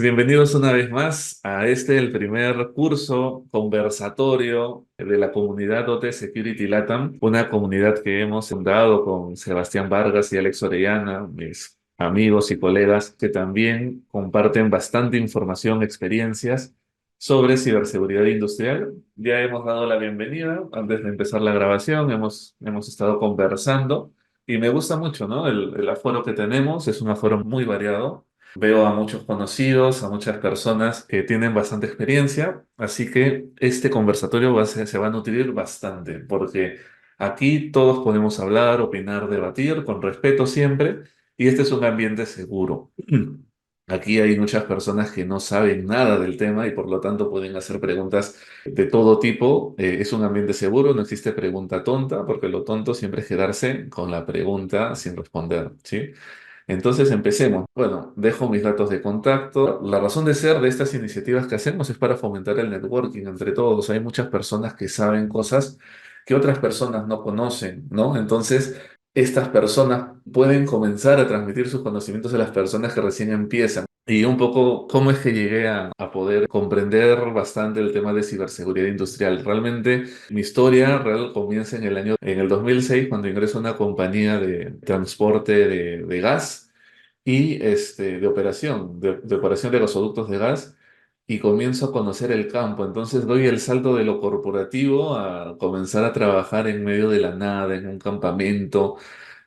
Bienvenidos una vez más a el primer curso conversatorio de la comunidad OT Security Latam, una comunidad que hemos fundado con Sebastián Vargas y Alex Orellana, mis amigos y colegas que también comparten bastante información, experiencias sobre ciberseguridad industrial. Ya hemos dado la bienvenida antes de empezar la grabación, hemos estado conversando y me gusta mucho, ¿no? El aforo que tenemos es un aforo muy variado. Veo a muchos conocidos, a muchas personas que tienen bastante experiencia, así que este conversatorio se va a nutrir bastante, porque aquí todos podemos hablar, opinar, debatir con respeto siempre, y este es un ambiente seguro. Aquí hay muchas personas que no saben nada del tema y por lo tanto pueden hacer preguntas de todo tipo. Es un ambiente seguro, no existe pregunta tonta, porque lo tonto siempre es quedarse con la pregunta sin responder, ¿sí? Entonces empecemos. Bueno, dejo mis datos de contacto. La razón de ser de estas iniciativas que hacemos es para fomentar el networking entre todos. Hay muchas personas que saben cosas que otras personas no conocen, ¿no? Entonces, estas personas pueden comenzar a transmitir sus conocimientos a las personas que recién empiezan. Y un poco cómo es que llegué a poder comprender bastante el tema de ciberseguridad industrial. Realmente mi historia real comienza en el 2006 cuando ingreso a una compañía de transporte de gas y de operación de gasoductos de gas y comienzo a conocer el campo. Entonces doy el salto de lo corporativo a comenzar a trabajar en medio de la nada, en un campamento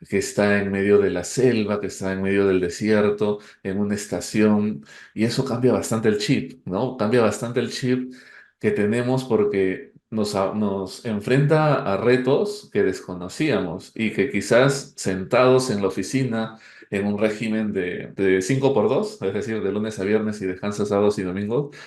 que está en medio de la selva, que está en medio del desierto, en una estación, y eso cambia bastante el chip, ¿no? Cambia bastante el chip que tenemos porque nos enfrenta a retos que desconocíamos y que quizás sentados en la oficina, en un régimen de 5 por 2, es decir, de lunes a viernes y descansas sábados y domingos,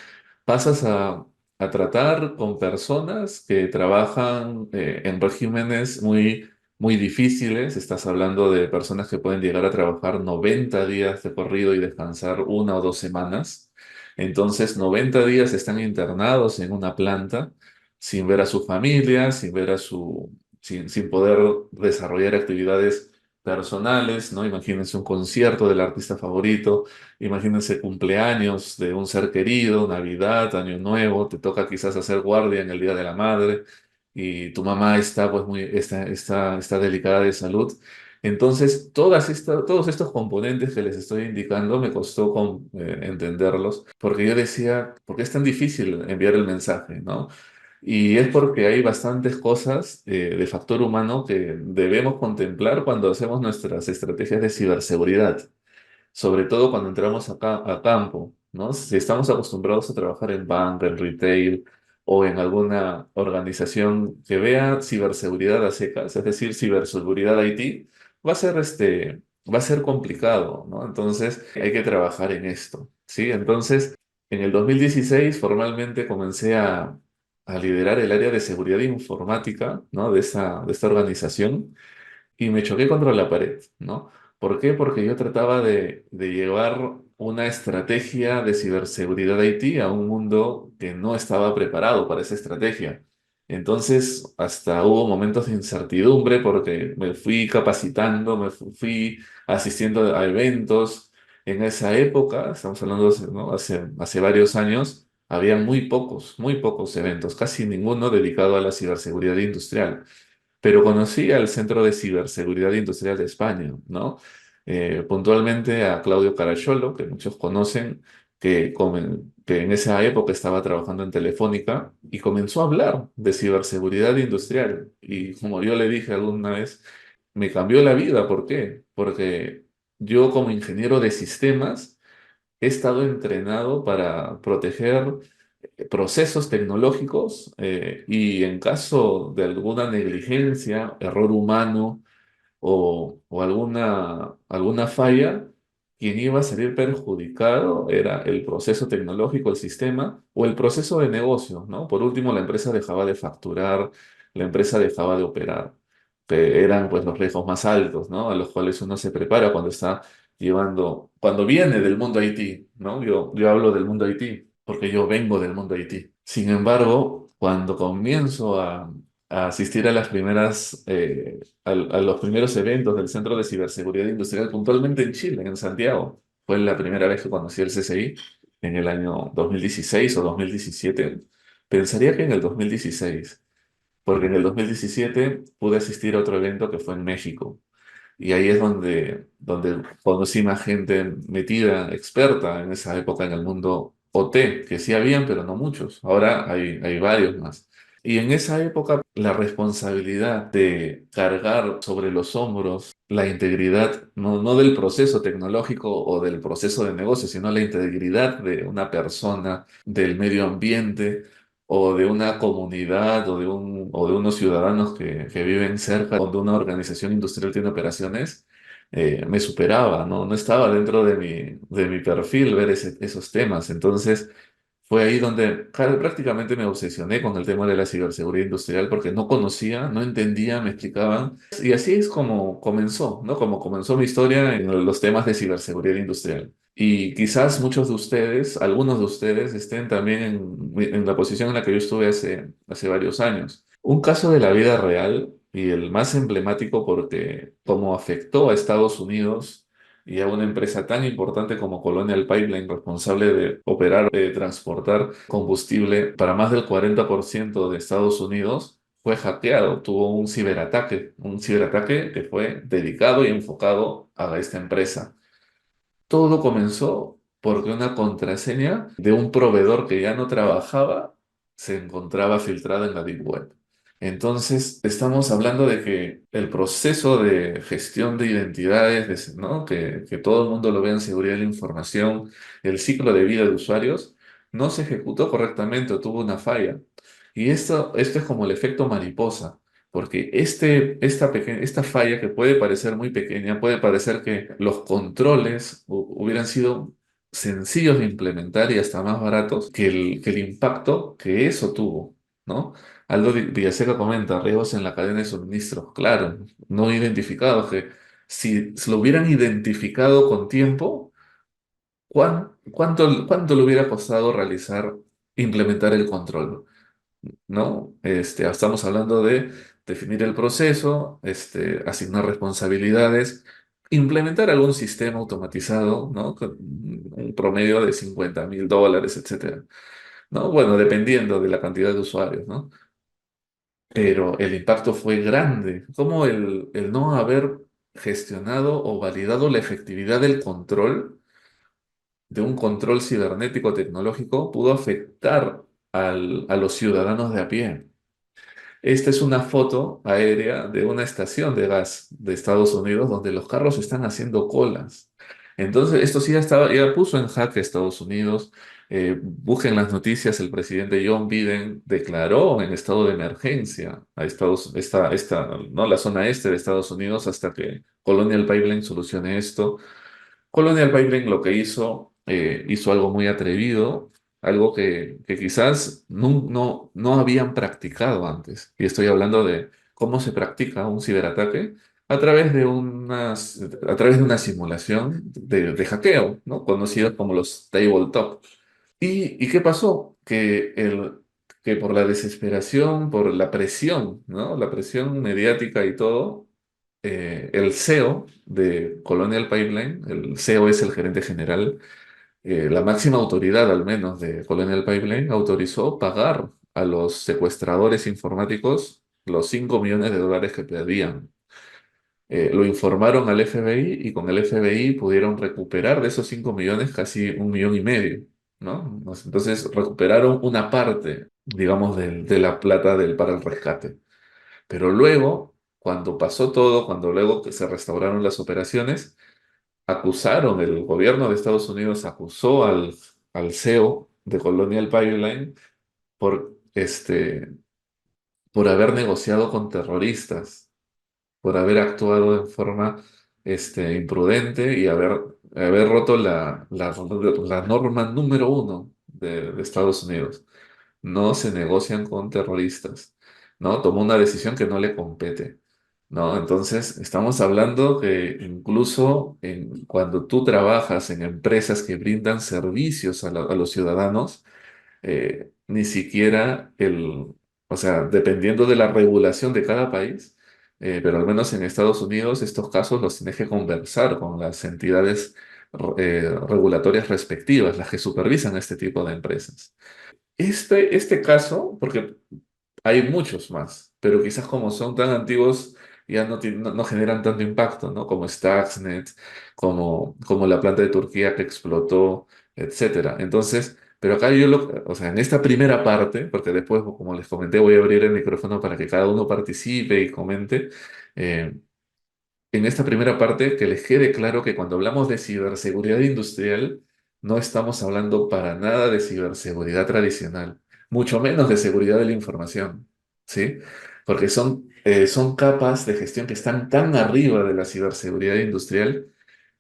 pasas a tratar con personas que trabajan en regímenes muy difíciles. Estás hablando de personas que pueden llegar a trabajar 90 días de corrido y descansar 1 o 2 semanas. Entonces, 90 días están internados en una planta sin ver a su familia, sin poder desarrollar actividades personales, ¿no? Imagínense un concierto del artista favorito. Imagínense cumpleaños de un ser querido, Navidad, Año Nuevo, te toca quizás hacer guardia en el Día de la Madre y tu mamá está pues está delicada de salud. Entonces, todos estos componentes que les estoy indicando me costó entenderlos, porque yo decía, ¿por qué es tan difícil enviar el mensaje, ¿no? Y es porque hay bastantes cosas de factor humano que debemos contemplar cuando hacemos nuestras estrategias de ciberseguridad, sobre todo cuando entramos a campo, ¿no? Si estamos acostumbrados a trabajar en banca, en retail o en alguna organización que vea ciberseguridad a secas, es decir, ciberseguridad IT, va a ser complicado, ¿no? Entonces hay que trabajar en esto, ¿sí? Entonces, en el 2016 formalmente comencé a liderar el área de seguridad informática, ¿no? De esta organización y me choqué contra la pared, ¿no? ¿Por qué? Porque yo trataba de llevar una estrategia de ciberseguridad IT a un mundo que no estaba preparado para esa estrategia. Entonces, hasta hubo momentos de incertidumbre porque me fui capacitando, fui asistiendo a eventos. En esa época, estamos hablando, ¿no? Hace varios años, había muy pocos eventos, casi ninguno dedicado a la ciberseguridad industrial, pero conocí al Centro de Ciberseguridad Industrial de España, ¿no? Puntualmente a Claudio Caracciolo, que muchos conocen, que en esa época estaba trabajando en Telefónica y comenzó a hablar de ciberseguridad industrial. Y como yo le dije alguna vez, me cambió la vida. ¿Por qué? Porque yo como ingeniero de sistemas he estado entrenado para proteger procesos tecnológicos y en caso de alguna negligencia, error humano o alguna falla, quien iba a salir perjudicado era el proceso tecnológico, el sistema o el proceso de negocio, ¿no? Por último, la empresa dejaba de facturar, la empresa dejaba de operar, que eran pues los riesgos más altos, ¿no? A los cuales uno se prepara cuando está cuando viene del mundo IT, ¿no? Yo hablo del mundo IT porque yo vengo del mundo IT. Sin embargo, cuando comienzo a asistir a a los primeros eventos del Centro de Ciberseguridad Industrial, puntualmente en Chile, en Santiago, fue la primera vez que conocí el CCI. en el año 2016 o 2017. Pensaría que en el 2016, porque en el 2017 pude asistir a otro evento que fue en México. Y ahí es donde conocí más gente metida, experta en esa época en el mundo OT, que sí habían, pero no muchos. Ahora hay varios más. Y en esa época la responsabilidad de cargar sobre los hombros la integridad, no del proceso tecnológico o del proceso de negocio, sino la integridad de una persona, del medio ambiente o de una comunidad o de unos ciudadanos que viven cerca donde una organización industrial tiene operaciones, me superaba, ¿no? No estaba dentro de mi perfil ver esos temas. Entonces, fue ahí donde prácticamente me obsesioné con el tema de la ciberseguridad industrial porque no conocía, no entendía, me explicaban. Y así es como comenzó, ¿no? Como comenzó mi historia en los temas de ciberseguridad industrial. Y quizás muchos de ustedes, algunos de ustedes, estén también en la posición en la que yo estuve hace varios años. Un caso de la vida real y el más emblemático porque como afectó a Estados Unidos y a una empresa tan importante como Colonial Pipeline, responsable de operar, de transportar combustible para más del 40% de Estados Unidos, fue hackeado, tuvo un ciberataque que fue dedicado y enfocado a esta empresa. Todo comenzó porque una contraseña de un proveedor que ya no trabajaba se encontraba filtrada en la Deep Web. Entonces, estamos hablando de que el proceso de gestión de identidades, ¿no? Que todo el mundo lo vea en seguridad de la información, el ciclo de vida de usuarios, no se ejecutó correctamente o tuvo una falla. Y esto es como el efecto mariposa. Porque esta falla que puede parecer muy pequeña, puede parecer que los controles hubieran sido sencillos de implementar y hasta más baratos que el impacto que eso tuvo, ¿no? Aldo Villaseca comenta, riesgos en la cadena de suministros, claro, no identificados, que si se lo hubieran identificado con tiempo, cuánto le hubiera costado implementar el control? ¿No? Estamos hablando de definir el proceso, asignar responsabilidades, implementar algún sistema automatizado, ¿no? Con un promedio de $50.000, etcétera, ¿no? Bueno, dependiendo de la cantidad de usuarios, ¿no? Pero el impacto fue grande. Como el no haber gestionado o validado la efectividad del control, de un control cibernético tecnológico, pudo afectar a los ciudadanos de a pie. Esta es una foto aérea de una estación de gas de Estados Unidos donde los carros están haciendo colas. Entonces, esto sí ya puso en jaque a Estados Unidos. Busquen las noticias, el presidente John Biden declaró en estado de emergencia a ¿no? La zona este de Estados Unidos hasta que Colonial Pipeline solucione esto. Colonial Pipeline lo que hizo algo muy atrevido, algo que quizás no habían practicado antes. Y estoy hablando de cómo se practica un ciberataque a través de una simulación de hackeo, ¿no? Conocidos como los tabletop. ¿Y qué pasó? Que por la desesperación, por la presión, ¿no? La presión mediática y todo, el CEO de Colonial Pipeline, el CEO es el gerente general, la máxima autoridad al menos de Colonial Pipeline, autorizó pagar a los secuestradores informáticos los $5 millones que pedían. Lo informaron al FBI y con el FBI pudieron recuperar de esos 5 millones casi 1,5 millones, ¿no? Entonces recuperaron una parte, digamos, de la plata para el rescate. Pero luego, cuando pasó todo, cuando luego que se restauraron las operaciones, el gobierno de Estados Unidos acusó al CEO de Colonial Pipeline por, por haber negociado con terroristas, por haber actuado en forma imprudente y haber roto la norma número uno de Estados Unidos. No se negocian con terroristas, ¿no? Tomó una decisión que no le compete, ¿no? Entonces, estamos hablando que incluso cuando tú trabajas en empresas que brindan servicios a los ciudadanos, ni siquiera o sea, dependiendo de la regulación de cada país, pero al menos en Estados Unidos estos casos los tienes que conversar con las entidades regulatorias respectivas, las que supervisan este tipo de empresas. Este caso, porque hay muchos más, pero quizás como son tan antiguos ya no generan tanto impacto, ¿no? Como Stuxnet, como la planta de Turquía que explotó, etcétera. Entonces, pero acá o sea, en esta primera parte, porque después, como les comenté, voy a abrir el micrófono para que cada uno participe y comente. eh, en esta primera parte que les quede claro que cuando hablamos de ciberseguridad industrial, no estamos hablando para nada de ciberseguridad tradicional, mucho menos de seguridad de la información, ¿sí? Porque son capas de gestión que están tan arriba de la ciberseguridad industrial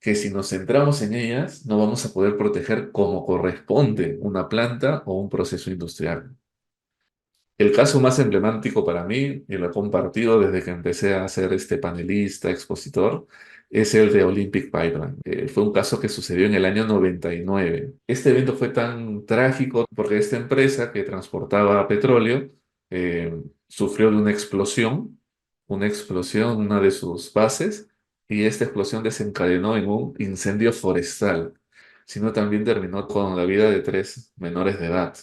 que si nos centramos en ellas, no vamos a poder proteger como corresponde una planta o un proceso industrial. El caso más emblemático para mí, y lo he compartido desde que empecé a ser este panelista, expositor, es el de Olympic Pipeline. Fue un caso que sucedió en el año 99. Este evento fue tan trágico porque esta empresa que transportaba petróleo eh, sufrió de una explosión en una de sus bases, y esta explosión desencadenó en un incendio forestal, sino también terminó con la vida de tres menores de edad.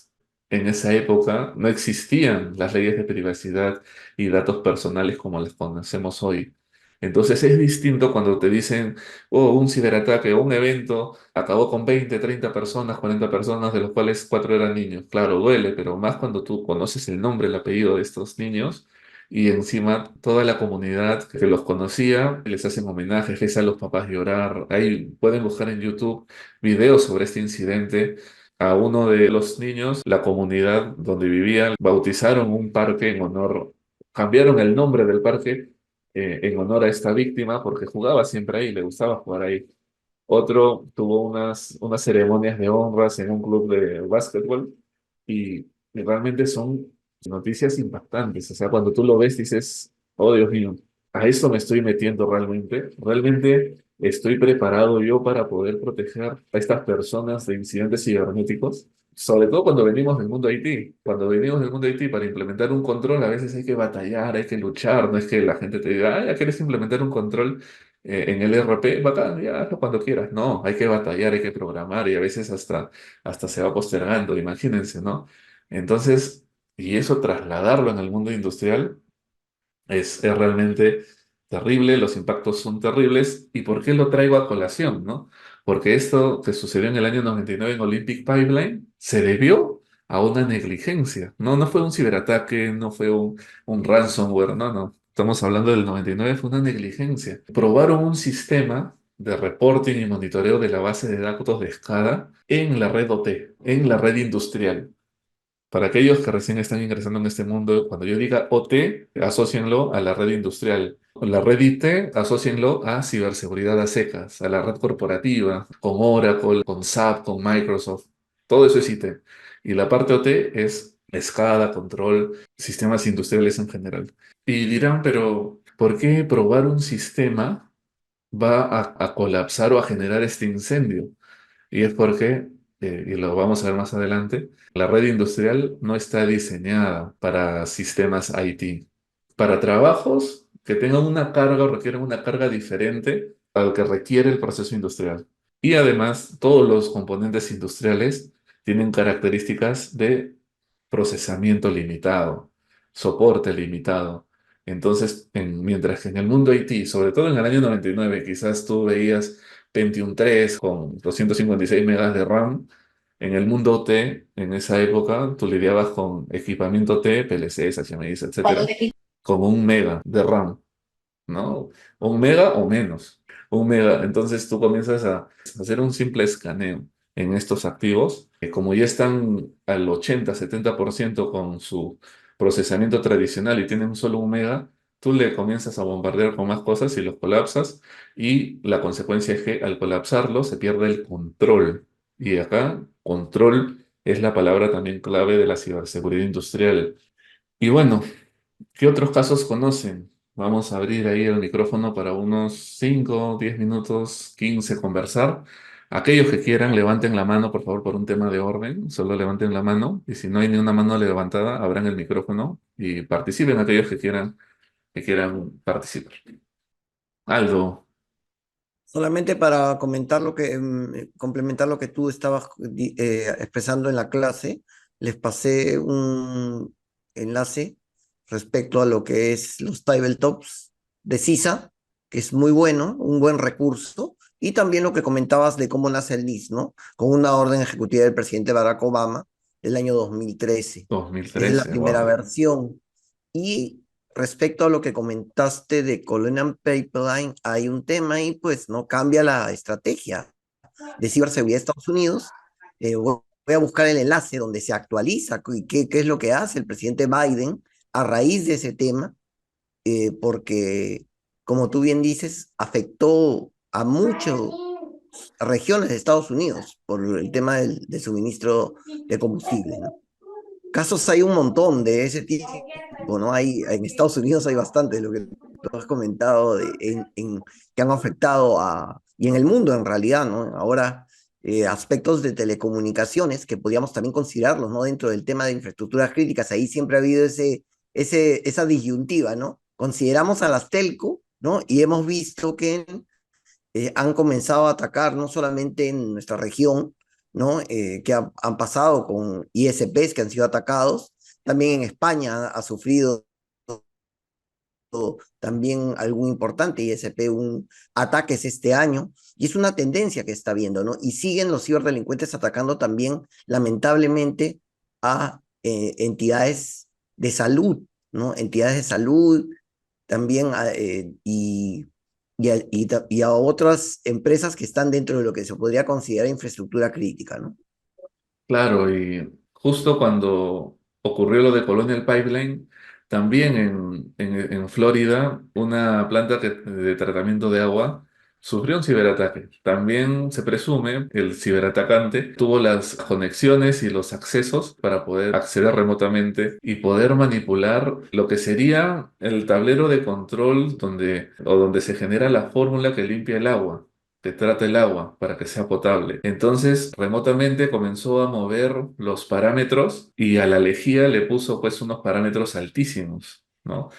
En esa época no existían las leyes de privacidad y datos personales como las conocemos hoy. Entonces es distinto cuando te dicen, oh, un ciberataque o un evento acabó con 20, 30 personas, 40 personas, de los cuales cuatro eran niños. Claro, duele, pero más cuando tú conoces el nombre, el apellido de estos niños y encima toda la comunidad que los conocía, les hacen homenajes, les hacen a los papás llorar. Ahí pueden buscar en YouTube videos sobre este incidente. A uno de los niños, la comunidad donde vivían, bautizaron un parque en honor, cambiaron el nombre del parque en honor a esta víctima porque jugaba siempre ahí, le gustaba jugar ahí. Otro tuvo unas ceremonias de honras en un club de básquetbol y realmente son noticias impactantes. O sea, cuando tú lo ves dices, oh Dios mío, a esto me estoy metiendo realmente. Realmente estoy preparado yo para poder proteger a estas personas de incidentes cibernéticos. Sobre todo cuando venimos del mundo IT. Cuando venimos del mundo IT para implementar un control, a veces hay que batallar, hay que luchar. No es que la gente te diga, ah, ya quieres implementar un control en el ERP, bacán, ya hazlo cuando quieras. No, hay que batallar, hay que programar y a veces hasta se va postergando, imagínense, ¿no? Entonces, y eso trasladarlo en el mundo industrial es realmente terrible, los impactos son terribles. ¿Y por qué lo traigo a colación, no? Porque esto que sucedió en el año 99 en Olympic Pipeline se debió a una negligencia. No, no fue un ciberataque, no fue un ransomware, no, no. Estamos hablando del 99, fue una negligencia. Probaron un sistema de reporting y monitoreo de la base de datos de SCADA en la red OT, en la red industrial. Para aquellos que recién están ingresando en este mundo, cuando yo diga OT, asócienlo a la red industrial. La red IT, asócienlo a ciberseguridad a secas, a la red corporativa, con Oracle, con SAP, con Microsoft. Todo eso es IT. Y la parte OT es escala, control, sistemas industriales en general. Y dirán, pero ¿por qué probar un sistema va a colapsar o a generar este incendio? Y es porque, y lo vamos a ver más adelante, la red industrial no está diseñada para sistemas IT, para trabajos que tengan una carga o requieren una carga diferente al que requiere el proceso industrial. Y además, todos los componentes industriales tienen características de procesamiento limitado, soporte limitado. Entonces, mientras que en el mundo IT, sobre todo en el año 99, quizás tú veías Pentium 3 con 256 megas de RAM. En el mundo T, en esa época, tú lidiabas con equipamiento T, PLCs, HMIs, etcétera, con 1 mega de RAM, ¿no? 1 mega o menos. 1 mega. Entonces tú comienzas a hacer un simple escaneo en estos activos, que como ya están al 80-70% con su procesamiento tradicional y tienen solo 1 mega, tú le comienzas a bombardear con más cosas y los colapsas, y la consecuencia es que al colapsarlo se pierde el control. Y acá, control es la palabra también clave de la ciberseguridad industrial. Y bueno, ¿qué otros casos conocen? Vamos a abrir ahí el micrófono para unos 5, 10 minutos, 15 conversar. Aquellos que quieran, levanten la mano, por favor, por un tema de orden. Solo levanten la mano. Y si no hay ni una mano levantada, abran el micrófono y participen aquellos que quieran participar. Aldo, Solamente para comentar complementar lo que tú estabas expresando en la clase, les pasé un enlace respecto a lo que es los tabletops de CISA, que es muy bueno, un buen recurso, y también lo que comentabas de cómo nace el NIS, ¿no? Con una orden ejecutiva del presidente Barack Obama del año 2013. Es la 2013, primera wow. versión. Y respecto a lo que comentaste de Colonial Pipeline, hay un tema ahí, pues no cambia la estrategia de ciberseguridad de Estados Unidos. Voy a buscar el enlace donde se actualiza y qué es lo que hace el presidente Biden a raíz de ese tema, porque, como tú bien dices, afectó a muchas regiones de Estados Unidos por el tema del suministro de combustible, ¿no? Casos hay un montón de ese tipo, ¿no? En Estados Unidos hay bastante de lo que tú has comentado que han afectado y en el mundo en realidad, ¿no? Ahora, aspectos de telecomunicaciones que podríamos también considerarlos, ¿no? Dentro del tema de infraestructuras críticas, ahí siempre ha habido esa disyuntiva, ¿no? Consideramos a las telco, ¿no? Y hemos visto que han comenzado a atacar no solamente en nuestra región, ¿no? Han pasado con ISPs que han sido atacados, también en España ha sufrido también algún importante ISP, un ataques este año, y es una tendencia que está viendo, ¿no? Y siguen los ciberdelincuentes atacando también, lamentablemente, a entidades de salud, ¿no? Entidades de salud, también y a otras empresas que están dentro de lo que se podría considerar infraestructura crítica, ¿no? Claro, y justo cuando ocurrió lo de Colonial Pipeline, también en Florida, una planta de tratamiento de agua sufrió un ciberataque. También se presume que el ciberatacante tuvo las conexiones y los accesos para poder acceder remotamente y poder manipular lo que sería el tablero de control donde se genera la fórmula que limpia el agua, que trata el agua para que sea potable. Entonces, remotamente comenzó a mover los parámetros y a la lejía le puso pues unos parámetros altísimos, ¿no?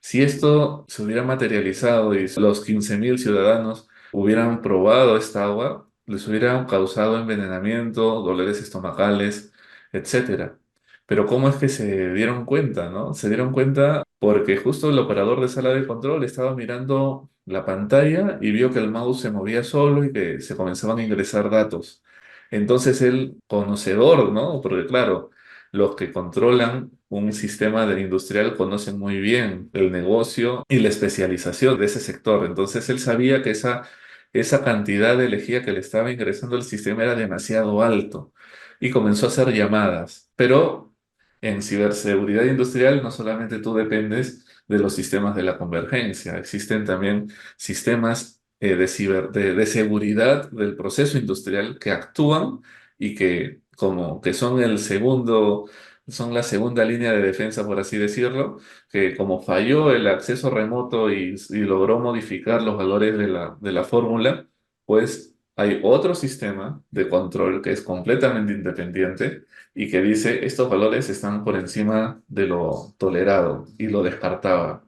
Si esto se hubiera materializado y los 15.000 ciudadanos hubieran probado esta agua, les hubiera causado envenenamiento, dolores estomacales, etcétera. Pero ¿cómo es que se dieron cuenta, no? Se dieron cuenta porque justo el operador de sala de control estaba mirando la pantalla y vio que el mouse se movía solo y que se comenzaban a ingresar datos. Entonces él, conocedor, ¿no? Porque claro, los que controlan un sistema de industrial conocen muy bien el negocio y la especialización de ese sector. Entonces él sabía que esa cantidad de lejía que le estaba ingresando el sistema era demasiado alto y comenzó a hacer llamadas. Pero en ciberseguridad industrial no solamente tú dependes de los sistemas de la convergencia, existen también sistemas de seguridad del proceso industrial que actúan y que como que son la segunda línea de defensa, por así decirlo, que como falló el acceso remoto y logró modificar los valores de la fórmula, pues hay otro sistema de control que es completamente independiente y que dice estos valores están por encima de lo tolerado y lo descartaba.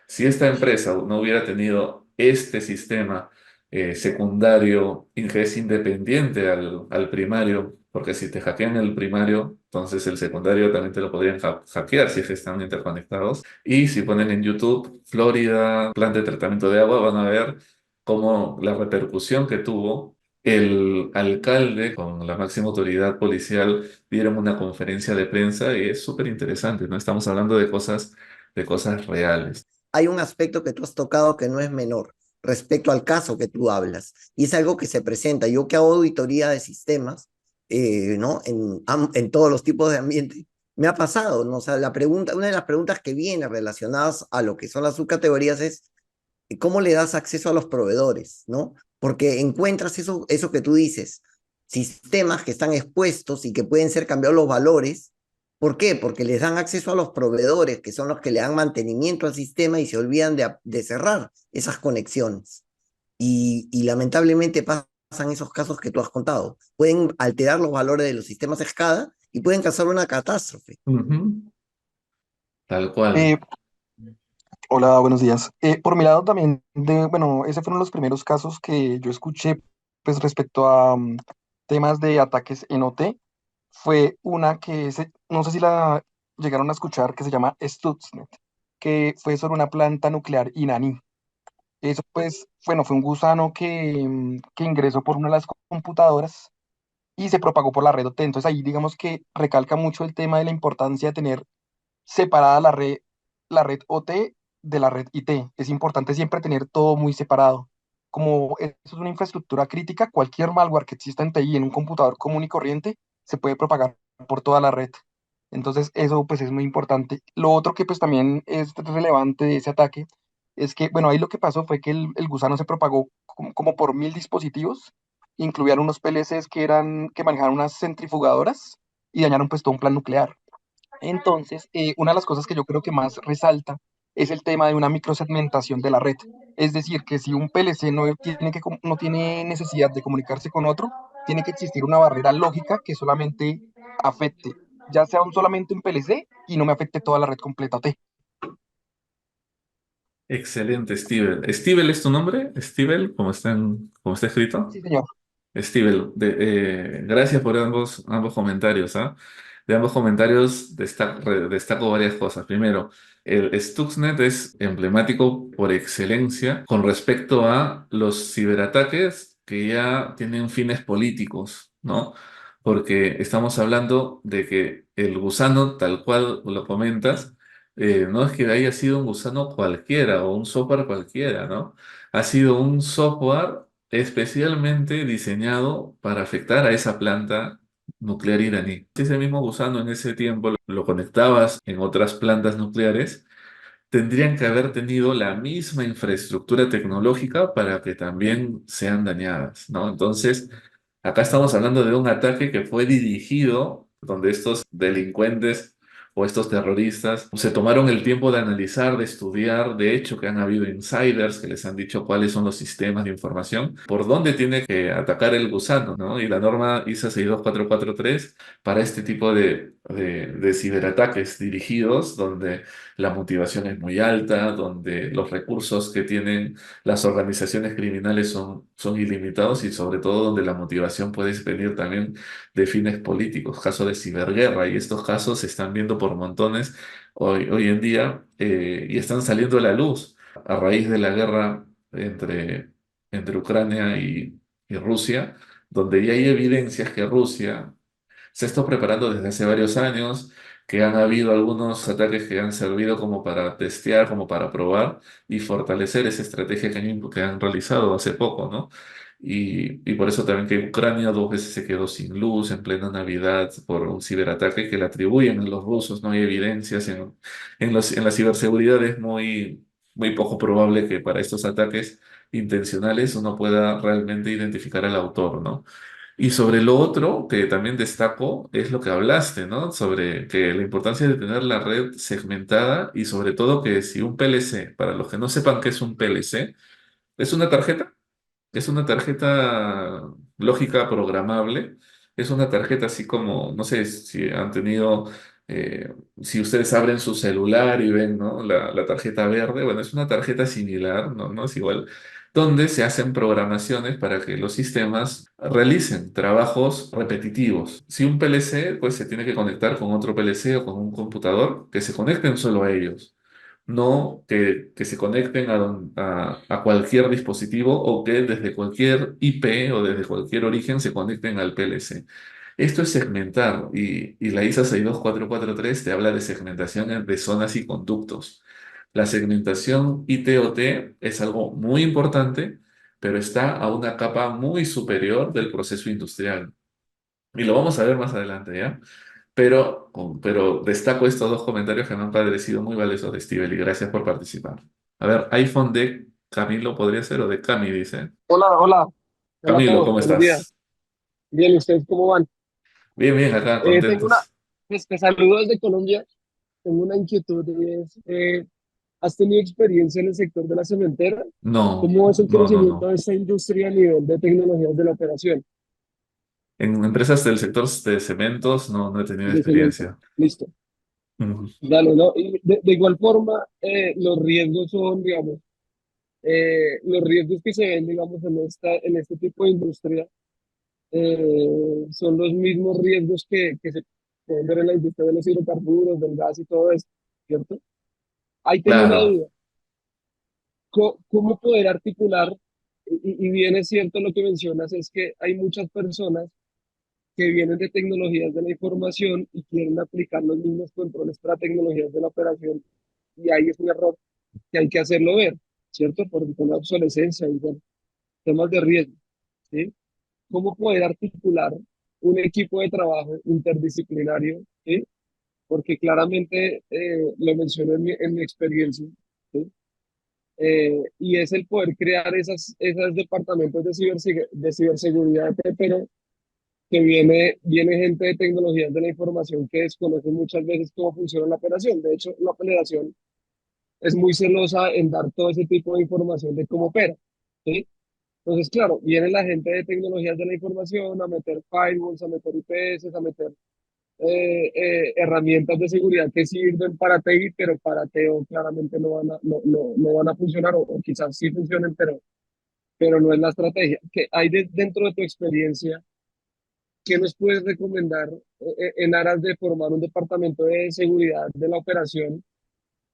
Si esta empresa no hubiera tenido este sistema secundario y que es independiente al primario, porque si te hackean el primario, entonces el secundario también te lo podrían hackear si es que están interconectados. Y si ponen en YouTube Florida, planta de tratamiento de agua, van a ver cómo la repercusión que tuvo. El alcalde con la máxima autoridad policial dieron una conferencia de prensa y es súper interesante, ¿no? Estamos hablando de cosas reales. Hay un aspecto que tú has tocado que no es menor respecto al caso que tú hablas, y es algo que se presenta. Yo que hago auditoría de sistemas, ¿no? En todos los tipos de ambiente, me ha pasado, ¿no? O sea, una de las preguntas que viene relacionadas a lo que son las subcategorías es cómo le das acceso a los proveedores, ¿no? Porque encuentras eso que tú dices, sistemas que están expuestos y que pueden ser cambiados los valores. ¿Por qué? Porque les dan acceso a los proveedores, que son los que le dan mantenimiento al sistema y se olvidan de cerrar esas conexiones. Y lamentablemente pasan esos casos que tú has contado. Pueden alterar los valores de los sistemas SCADA y pueden causar una catástrofe. Ujú. Tal cual. Eh, Hola, buenos días. Por mi lado también, bueno, ese fueron los primeros casos que yo escuché pues respecto a temas de ataques en OT. Fue una no sé si la llegaron a escuchar, que se llama Stuxnet, que fue sobre una planta nuclear iraní. Eso pues, bueno, fue un gusano que ingresó por una de las computadoras y se propagó por la red OT. Entonces ahí digamos que recalca mucho el tema de la importancia de tener separada la red OT de la red IT. Es importante siempre tener todo muy separado. Como eso es una infraestructura crítica, cualquier malware que exista en TI en un computador común y corriente se puede propagar por toda la red. Entonces eso pues es muy importante. Lo otro que pues también es relevante de ese ataque es que, bueno, ahí lo que pasó fue que el gusano se propagó como por 1000 dispositivos, incluían unos PLCs que manejaban unas centrifugadoras y dañaron pues todo un plan nuclear. Entonces, una de las cosas que yo creo que más resalta es el tema de una microsegmentación de la red. Es decir, que si un PLC no tiene necesidad de comunicarse con otro, tiene que existir una barrera lógica que solamente afecte, ya sea solamente un PLC y no me afecte toda la red completa. Excelente, Steven. ¿Steven es tu nombre? ¿Steven, como está escrito? Sí, señor. Steven, gracias por ambos comentarios, ¿ah? De ambos comentarios destaco varias cosas. Primero, el Stuxnet es emblemático por excelencia con respecto a los ciberataques que ya tienen fines políticos, ¿no? Porque estamos hablando de que el gusano, tal cual lo comentas, no es que haya sido un gusano cualquiera o un software cualquiera, ¿no? Ha sido un software especialmente diseñado para afectar a esa planta nuclear iraní. Si ese mismo gusano en ese tiempo lo conectabas en otras plantas nucleares, tendrían que haber tenido la misma infraestructura tecnológica para que también sean dañadas, ¿no? Entonces, acá estamos hablando de un ataque que fue dirigido, donde estos delincuentes o estos terroristas se tomaron el tiempo de analizar, de estudiar, de hecho que han habido insiders que les han dicho cuáles son los sistemas de información, por dónde tiene que atacar el gusano, ¿no? Y la norma ISA 62443 para este tipo de ciberataques dirigidos, donde la motivación es muy alta, donde los recursos que tienen las organizaciones criminales son ilimitados y sobre todo donde la motivación puede venir también de fines políticos, caso de ciberguerra, y estos casos se están viendo por montones hoy en día y están saliendo a la luz a raíz de la guerra entre Ucrania y Rusia, donde ya hay evidencias que Rusia se está preparando desde hace varios años, que han habido algunos ataques que han servido como para testear, como para probar y fortalecer esa estrategia que han realizado hace poco, ¿no? Y por eso también que Ucrania 2 veces se quedó sin luz en plena Navidad por un ciberataque que le atribuyen a los rusos. No hay evidencias en la ciberseguridad. Es muy poco probable que para estos ataques intencionales uno pueda realmente identificar al autor, ¿no? Y sobre lo otro que también destaco es lo que hablaste, ¿no? Sobre que la importancia de tener la red segmentada y sobre todo que si un PLC, para los que no sepan qué es un PLC, es una tarjeta. Es una tarjeta lógica programable. Es una tarjeta así como, no sé si han tenido, si ustedes abren su celular y ven, ¿no? La tarjeta verde, bueno, es una tarjeta similar, ¿no? No es igual, donde se hacen programaciones para que los sistemas realicen trabajos repetitivos. Si un PLC, pues se tiene que conectar con otro PLC o con un computador, que se conecten solo a ellos, no que se conecten a cualquier dispositivo o que desde cualquier IP o desde cualquier origen se conecten al PLC. Esto es segmentar y la ISA 62443 te habla de segmentación de zonas y conductos. La segmentación IT-OT es algo muy importante, pero está a una capa muy superior del proceso industrial. Y lo vamos a ver más adelante, ¿ya? Pero destaco estos dos comentarios que me han parecido muy valiosos de Steven y gracias por participar. A ver, iPhone de Camilo podría ser o de Cami, dice. Hola, hola, hola a Camilo, todos, ¿cómo buenos días. estás? Bien, ¿y ustedes cómo van? Bien, bien, acá, Tengo una, contentos. pues te saludo desde Colombia, tengo una inquietud y es, ¿has tenido experiencia en el sector de la cementera? No, ¿Cómo es el no, no, conocimiento no. de esta industria a nivel de tecnologías de la operación En empresas del sector de cementos no he tenido de cemento? experiencia. Listo. Ujú. Dale, ¿no? Y de igual forma, los riesgos son, digamos, los riesgos que se ven, digamos, en este tipo de industria son los mismos riesgos que se pueden ver en la industria de los hidrocarburos, del gas y todo esto, ¿cierto? Ahí tengo una Claro, duda. ¿Cómo poder articular? Y bien es cierto lo que mencionas, es que hay muchas personas que vienen de tecnologías de la información y quieren aplicar los mismos controles para tecnologías de la operación. Y ahí es un error que hay que hacerlo ver, ¿cierto? Por la obsolescencia y bueno, temas de riesgo, ¿sí? ¿Cómo poder articular un equipo de trabajo interdisciplinario? ¿Sí? Porque claramente lo mencioné en mi experiencia, ¿sí? Y es el poder crear esas departamentos de ciberseguridad, pero que viene gente de tecnologías de la información que desconoce muchas veces cómo funciona la operación. De hecho, la operación es muy celosa en dar todo ese tipo de información de cómo opera, ¿sí? Entonces, claro, viene la gente de tecnologías de la información a meter firewalls, a meter IPS, a meter herramientas de seguridad que sirven para TI, pero para TO claramente no van a funcionar o quizás sí funcionen, pero no es la estrategia. ¿Qué hay dentro de tu experiencia? ¿Qué nos puedes recomendar en aras de formar un departamento de seguridad de la operación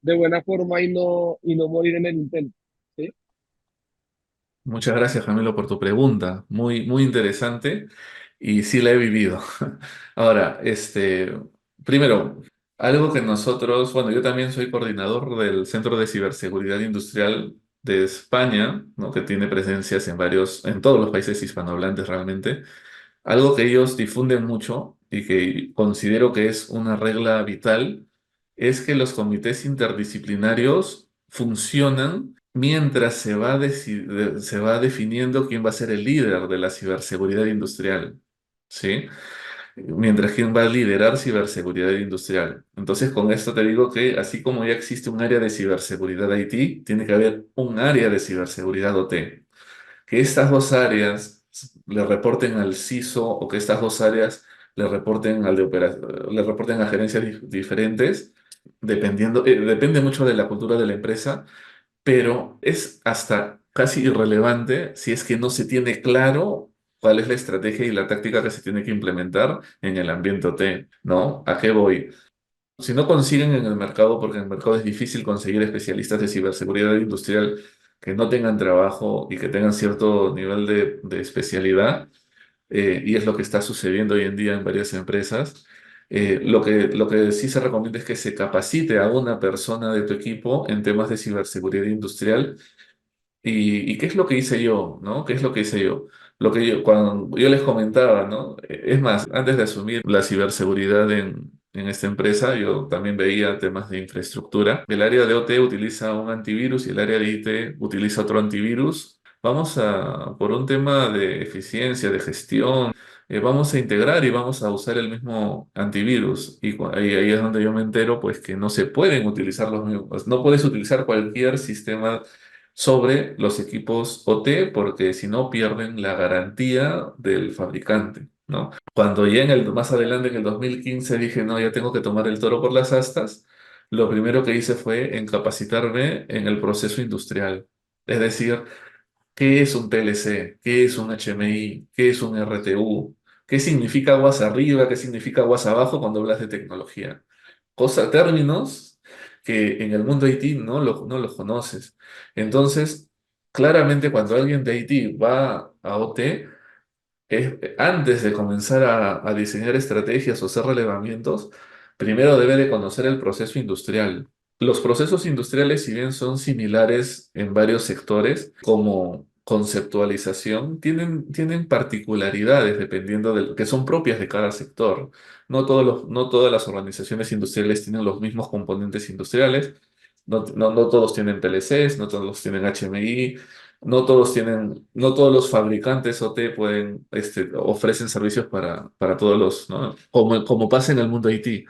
de buena forma y no morir en el intento? ¿Sí? muchas gracias, Camilo, por tu pregunta. Muy, muy interesante y sí la he vivido. Ahora, primero, algo que nosotros, bueno, yo también soy coordinador del Centro de Ciberseguridad Industrial de España, ¿no? Que tiene presencias en todos los países hispanohablantes realmente. Algo que ellos difunden mucho y que considero que es una regla vital es que los comités interdisciplinarios funcionan mientras se va definiendo quién va a ser el líder de la ciberseguridad industrial, ¿sí? Mientras quién va a liderar ciberseguridad industrial. Entonces, con esto te digo que así como ya existe un área de ciberseguridad IT, tiene que haber un área de ciberseguridad OT, que estas dos áreas le reporten al CISO o que estas dos áreas le reporten le reporten a gerencias diferentes, depende mucho de la cultura de la empresa, pero es hasta casi irrelevante si es que no se tiene claro cuál es la estrategia y la táctica que se tiene que implementar en el ambiente OT, ¿no? ¿A qué voy? Si no consiguen en el mercado, porque en el mercado es difícil conseguir especialistas de ciberseguridad industrial que no tengan trabajo y que tengan cierto nivel de especialidad, y es lo que está sucediendo hoy en día en varias empresas, lo que sí se recomienda es que se capacite a una persona de tu equipo en temas de ciberseguridad industrial. Y qué es lo que hice yo, ¿no? ¿Qué es lo que hice yo? Cuando yo les comentaba, ¿no? Es más, antes de asumir la ciberseguridad en esta empresa, yo también veía temas de infraestructura. El área de OT utiliza un antivirus y el área de IT utiliza otro antivirus. Por un tema de eficiencia, de gestión, vamos a integrar y vamos a usar el mismo antivirus. Ahí es donde yo me entero, pues, que no se pueden utilizar los mismos. No puedes utilizar cualquier sistema sobre los equipos OT porque si no pierden la garantía del fabricante, ¿no? Cuando ya más adelante en el 2015 dije, no, ya tengo que tomar el toro por las astas, lo primero que hice fue en capacitarme en el proceso industrial. Es decir, ¿qué es un PLC? ¿Qué es un HMI? ¿Qué es un RTU? ¿Qué significa aguas arriba? ¿Qué significa aguas abajo cuando hablas de tecnología? Términos que en el mundo IT no los conoces. Entonces, claramente cuando alguien de IT va a OT, antes de comenzar a diseñar estrategias o hacer relevamientos, primero debe de conocer el proceso industrial. Los procesos industriales, si bien son similares en varios sectores, como conceptualización, tienen particularidades dependiendo que son propias de cada sector. No todas las organizaciones industriales tienen los mismos componentes industriales. No todos tienen PLCs, no todos tienen HMI, no todos los fabricantes OT ofrecen servicios para todos ¿no? Como pasa en el mundo IT.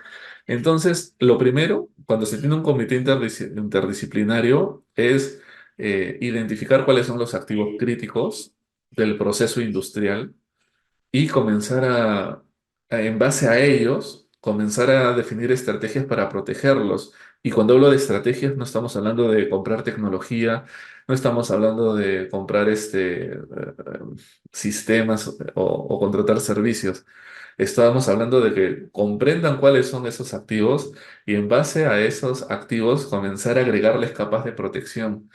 Entonces, lo primero, cuando se tiene un comité interdisciplinario, es identificar cuáles son los activos críticos del proceso industrial y comenzar en base a ellos, comenzar a definir estrategias para protegerlos. Y cuando hablo de estrategias, no estamos hablando de comprar tecnología, no estamos hablando de comprar sistemas o contratar servicios. Estábamos hablando de que comprendan cuáles son esos activos y en base a esos activos comenzar a agregarles capas de protección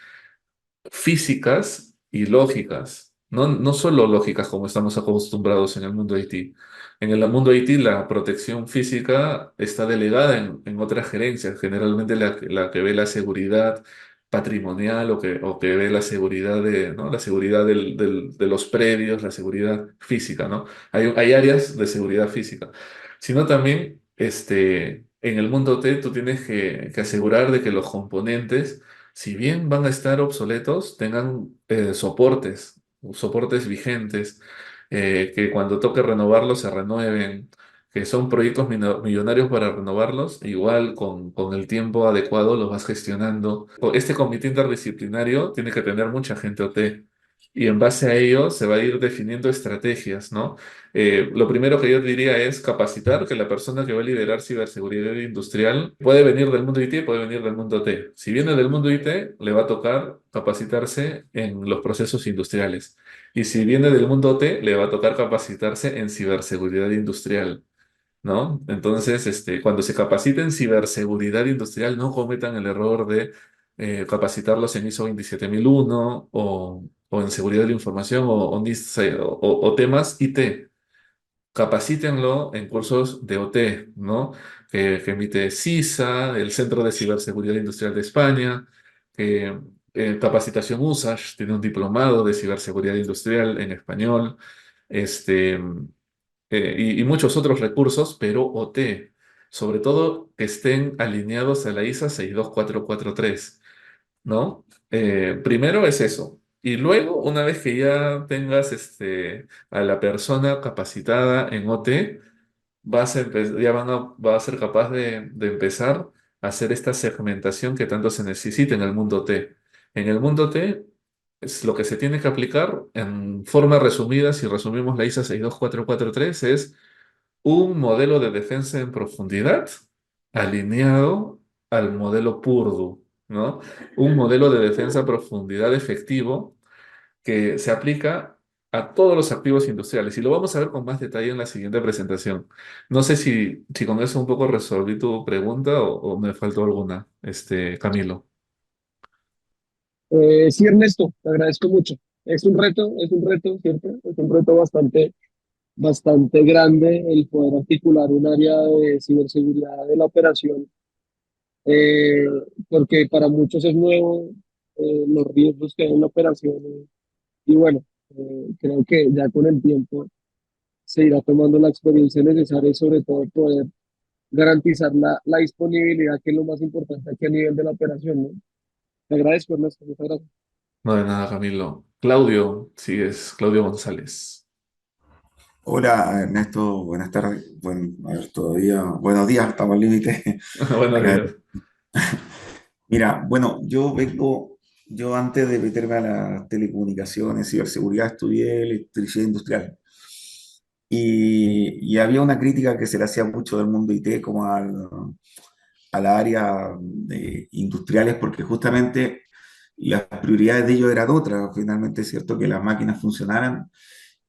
físicas y lógicas, no solo lógicas como estamos acostumbrados en el mundo IT. En el mundo IT la protección física está delegada en otras gerencias, generalmente la que ve la seguridad patrimonial o que ve la seguridad ¿no? La seguridad de los predios, la seguridad física, ¿no? Hay áreas de seguridad física, sino también en el mundo T tú tienes que asegurar de que los componentes, si bien van a estar obsoletos, tengan soportes vigentes, que cuando toque renovarlos se renueven, que son proyectos millonarios para renovarlos, igual con el tiempo adecuado los vas gestionando. Este comité interdisciplinario tiene que tener mucha gente OT. Y en base a ello se va a ir definiendo estrategias, ¿no? Lo primero que yo diría es capacitar que la persona que va a liderar ciberseguridad industrial puede venir del mundo IT, puede venir del mundo T. Si viene del mundo IT, le va a tocar capacitarse en los procesos industriales. Y si viene del mundo T, le va a tocar capacitarse en ciberseguridad industrial, ¿no? Entonces, cuando se capaciten en ciberseguridad industrial, no cometan el error de capacitarlos en ISO 27001 o en seguridad de la información o NIST o temas IT. Capacítenlo en cursos de OT, ¿no? Que emite CISA, el Centro de Ciberseguridad Industrial de España, que Capacitación USASH tiene un diplomado de ciberseguridad industrial en español, este, y muchos otros recursos, pero OT, sobre todo que estén alineados a la ISA 62443, ¿no? Primero es eso. Y luego, una vez que ya tengas a la persona capacitada en OT, va a ser capaz de empezar a hacer esta segmentación que tanto se necesita en el mundo T. En el mundo T es lo que se tiene que aplicar en forma resumida, si resumimos la ISA 62443, es un modelo de defensa en profundidad alineado al modelo Purdue, ¿no? Un modelo de defensa a profundidad efectivo que se aplica a todos los activos industriales. Y lo vamos a ver con más detalle en la siguiente presentación. No sé si con eso un poco resolví tu pregunta o me faltó alguna, Camilo. Sí, Ernesto, te agradezco mucho. Es un reto, ¿cierto? Es un reto bastante grande el poder articular un área de ciberseguridad de la operación, eh, porque para muchos es nuevo, los riesgos que hay en la operación. Y bueno, creo que ya con el tiempo se irá tomando la experiencia necesaria y sobre todo poder garantizar la disponibilidad, que es lo más importante aquí a nivel de la operación, ¿no? Te agradezco, Ernesto. Muchas gracias. No de nada, Camilo. Claudio, sí, es Claudio González. Hola Ernesto, buenas tardes. Bueno, a ver, todavía, buenos días, estamos al límite Buenos acá. días. Mira, bueno, yo antes de meterme a las telecomunicaciones, ciberseguridad, estudié electricidad industrial. Y había una crítica que se le hacía mucho del mundo IT como a la área de industriales, porque justamente las prioridades de ellos eran otras. Finalmente es cierto que las máquinas funcionaran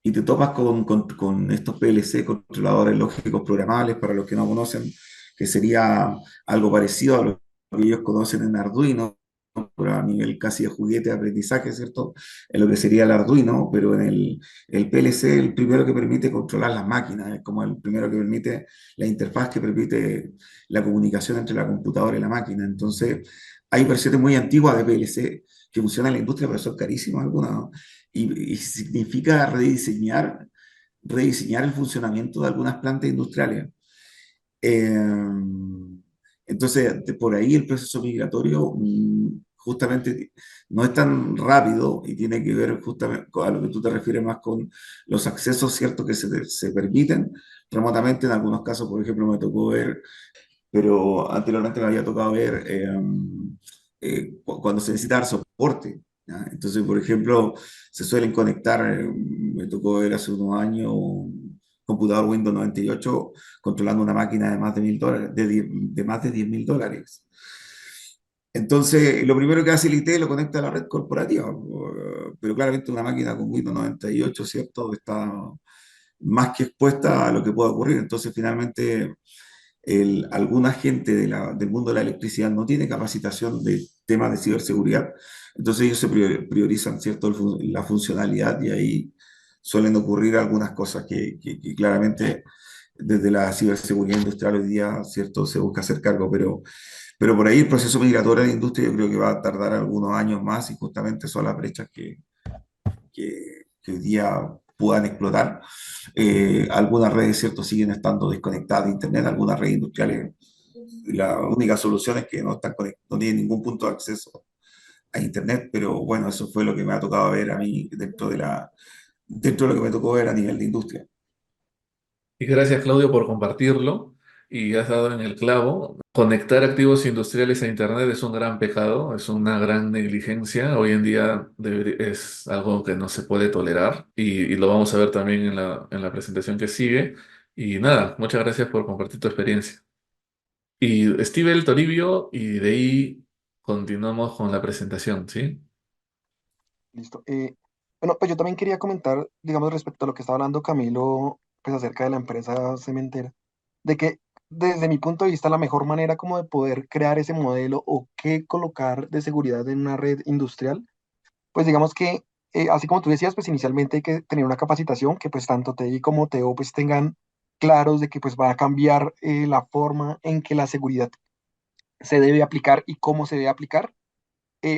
y te topas con estos PLC, controladores lógicos programables, para los que no conocen, que sería algo parecido a lo que ellos conocen en Arduino, pero a nivel casi de juguete de aprendizaje, ¿cierto? En lo que sería el Arduino, pero en el PLC el primero que permite controlar las máquinas, es como el primero que permite la interfaz que permite la comunicación entre la computadora y la máquina. Entonces, hay versiones muy antiguas de PLC que funcionan en la industria, pero son carísimas algunas, ¿no? Y significa rediseñar el funcionamiento de algunas plantas industriales. Eh, entonces, por ahí el proceso migratorio justamente no es tan rápido y tiene que ver justamente a lo que tú te refieres más con los accesos ciertos que se permiten remotamente. En algunos casos, por ejemplo, me tocó ver, pero anteriormente me había tocado ver cuando se necesita dar soporte, ¿ya? Entonces, por ejemplo, se suelen conectar, me tocó ver hace unos años computador Windows 98 controlando una máquina de más de $1.000, de más de $10.000. Entonces, lo primero que hace el IT lo conecta a la red corporativa, pero claramente una máquina con Windows 98, ¿cierto? Está más que expuesta a lo que pueda ocurrir. Entonces, finalmente, alguna gente del mundo de la electricidad no tiene capacitación de temas de ciberseguridad, entonces ellos se priorizan, ¿cierto? La funcionalidad y ahí suelen ocurrir algunas cosas que claramente desde la ciberseguridad industrial hoy día, ¿cierto? Se busca hacer cargo, pero por ahí el proceso migratorio de la industria yo creo que va a tardar algunos años más y justamente son las brechas que hoy día puedan explotar. Algunas redes, ¿cierto?, siguen estando desconectadas de Internet, algunas redes industriales, la única solución es que no, no tienen ningún punto de acceso a Internet, pero bueno, eso fue lo que me ha tocado ver a mí dentro de lo que me tocó ver a nivel de industria. Y gracias, Claudio, por compartirlo. Y has dado en el clavo. Conectar activos industriales a Internet es un gran pecado, es una gran negligencia. Hoy en día es algo que no se puede tolerar y lo vamos a ver también en la presentación que sigue. Y nada, muchas gracias por compartir tu experiencia. Y Steve el Toribio, y de ahí continuamos con la presentación, ¿sí? Listo. Bueno, pues yo también quería comentar, digamos, respecto a lo que estaba hablando Camilo, pues acerca de la empresa cementera, de que desde mi punto de vista la mejor manera como de poder crear ese modelo o qué colocar de seguridad en una red industrial, pues digamos que, así como tú decías, pues inicialmente hay que tener una capacitación que pues tanto TI como TO pues tengan claros de que pues va a cambiar la forma en que la seguridad se debe aplicar y cómo se debe aplicar.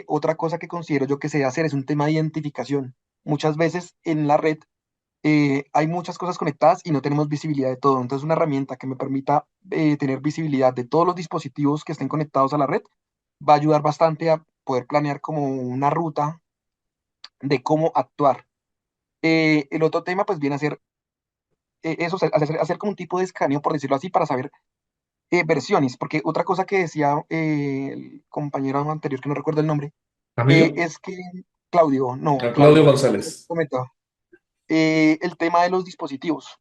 Otra cosa que considero yo que se debe hacer es un tema de identificación. Muchas veces en la red hay muchas cosas conectadas y no tenemos visibilidad de todo. Entonces, una herramienta que me permita tener visibilidad de todos los dispositivos que estén conectados a la red va a ayudar bastante a poder planear como una ruta de cómo actuar. El otro tema, pues, viene a ser eso, hacer como un tipo de escaneo, por decirlo así, para saber versiones, porque otra cosa que decía el compañero anterior, que no recuerdo el nombre, Camilo. es que Claudio, no, Claudio Claudio, González. comentaba, el tema de los dispositivos.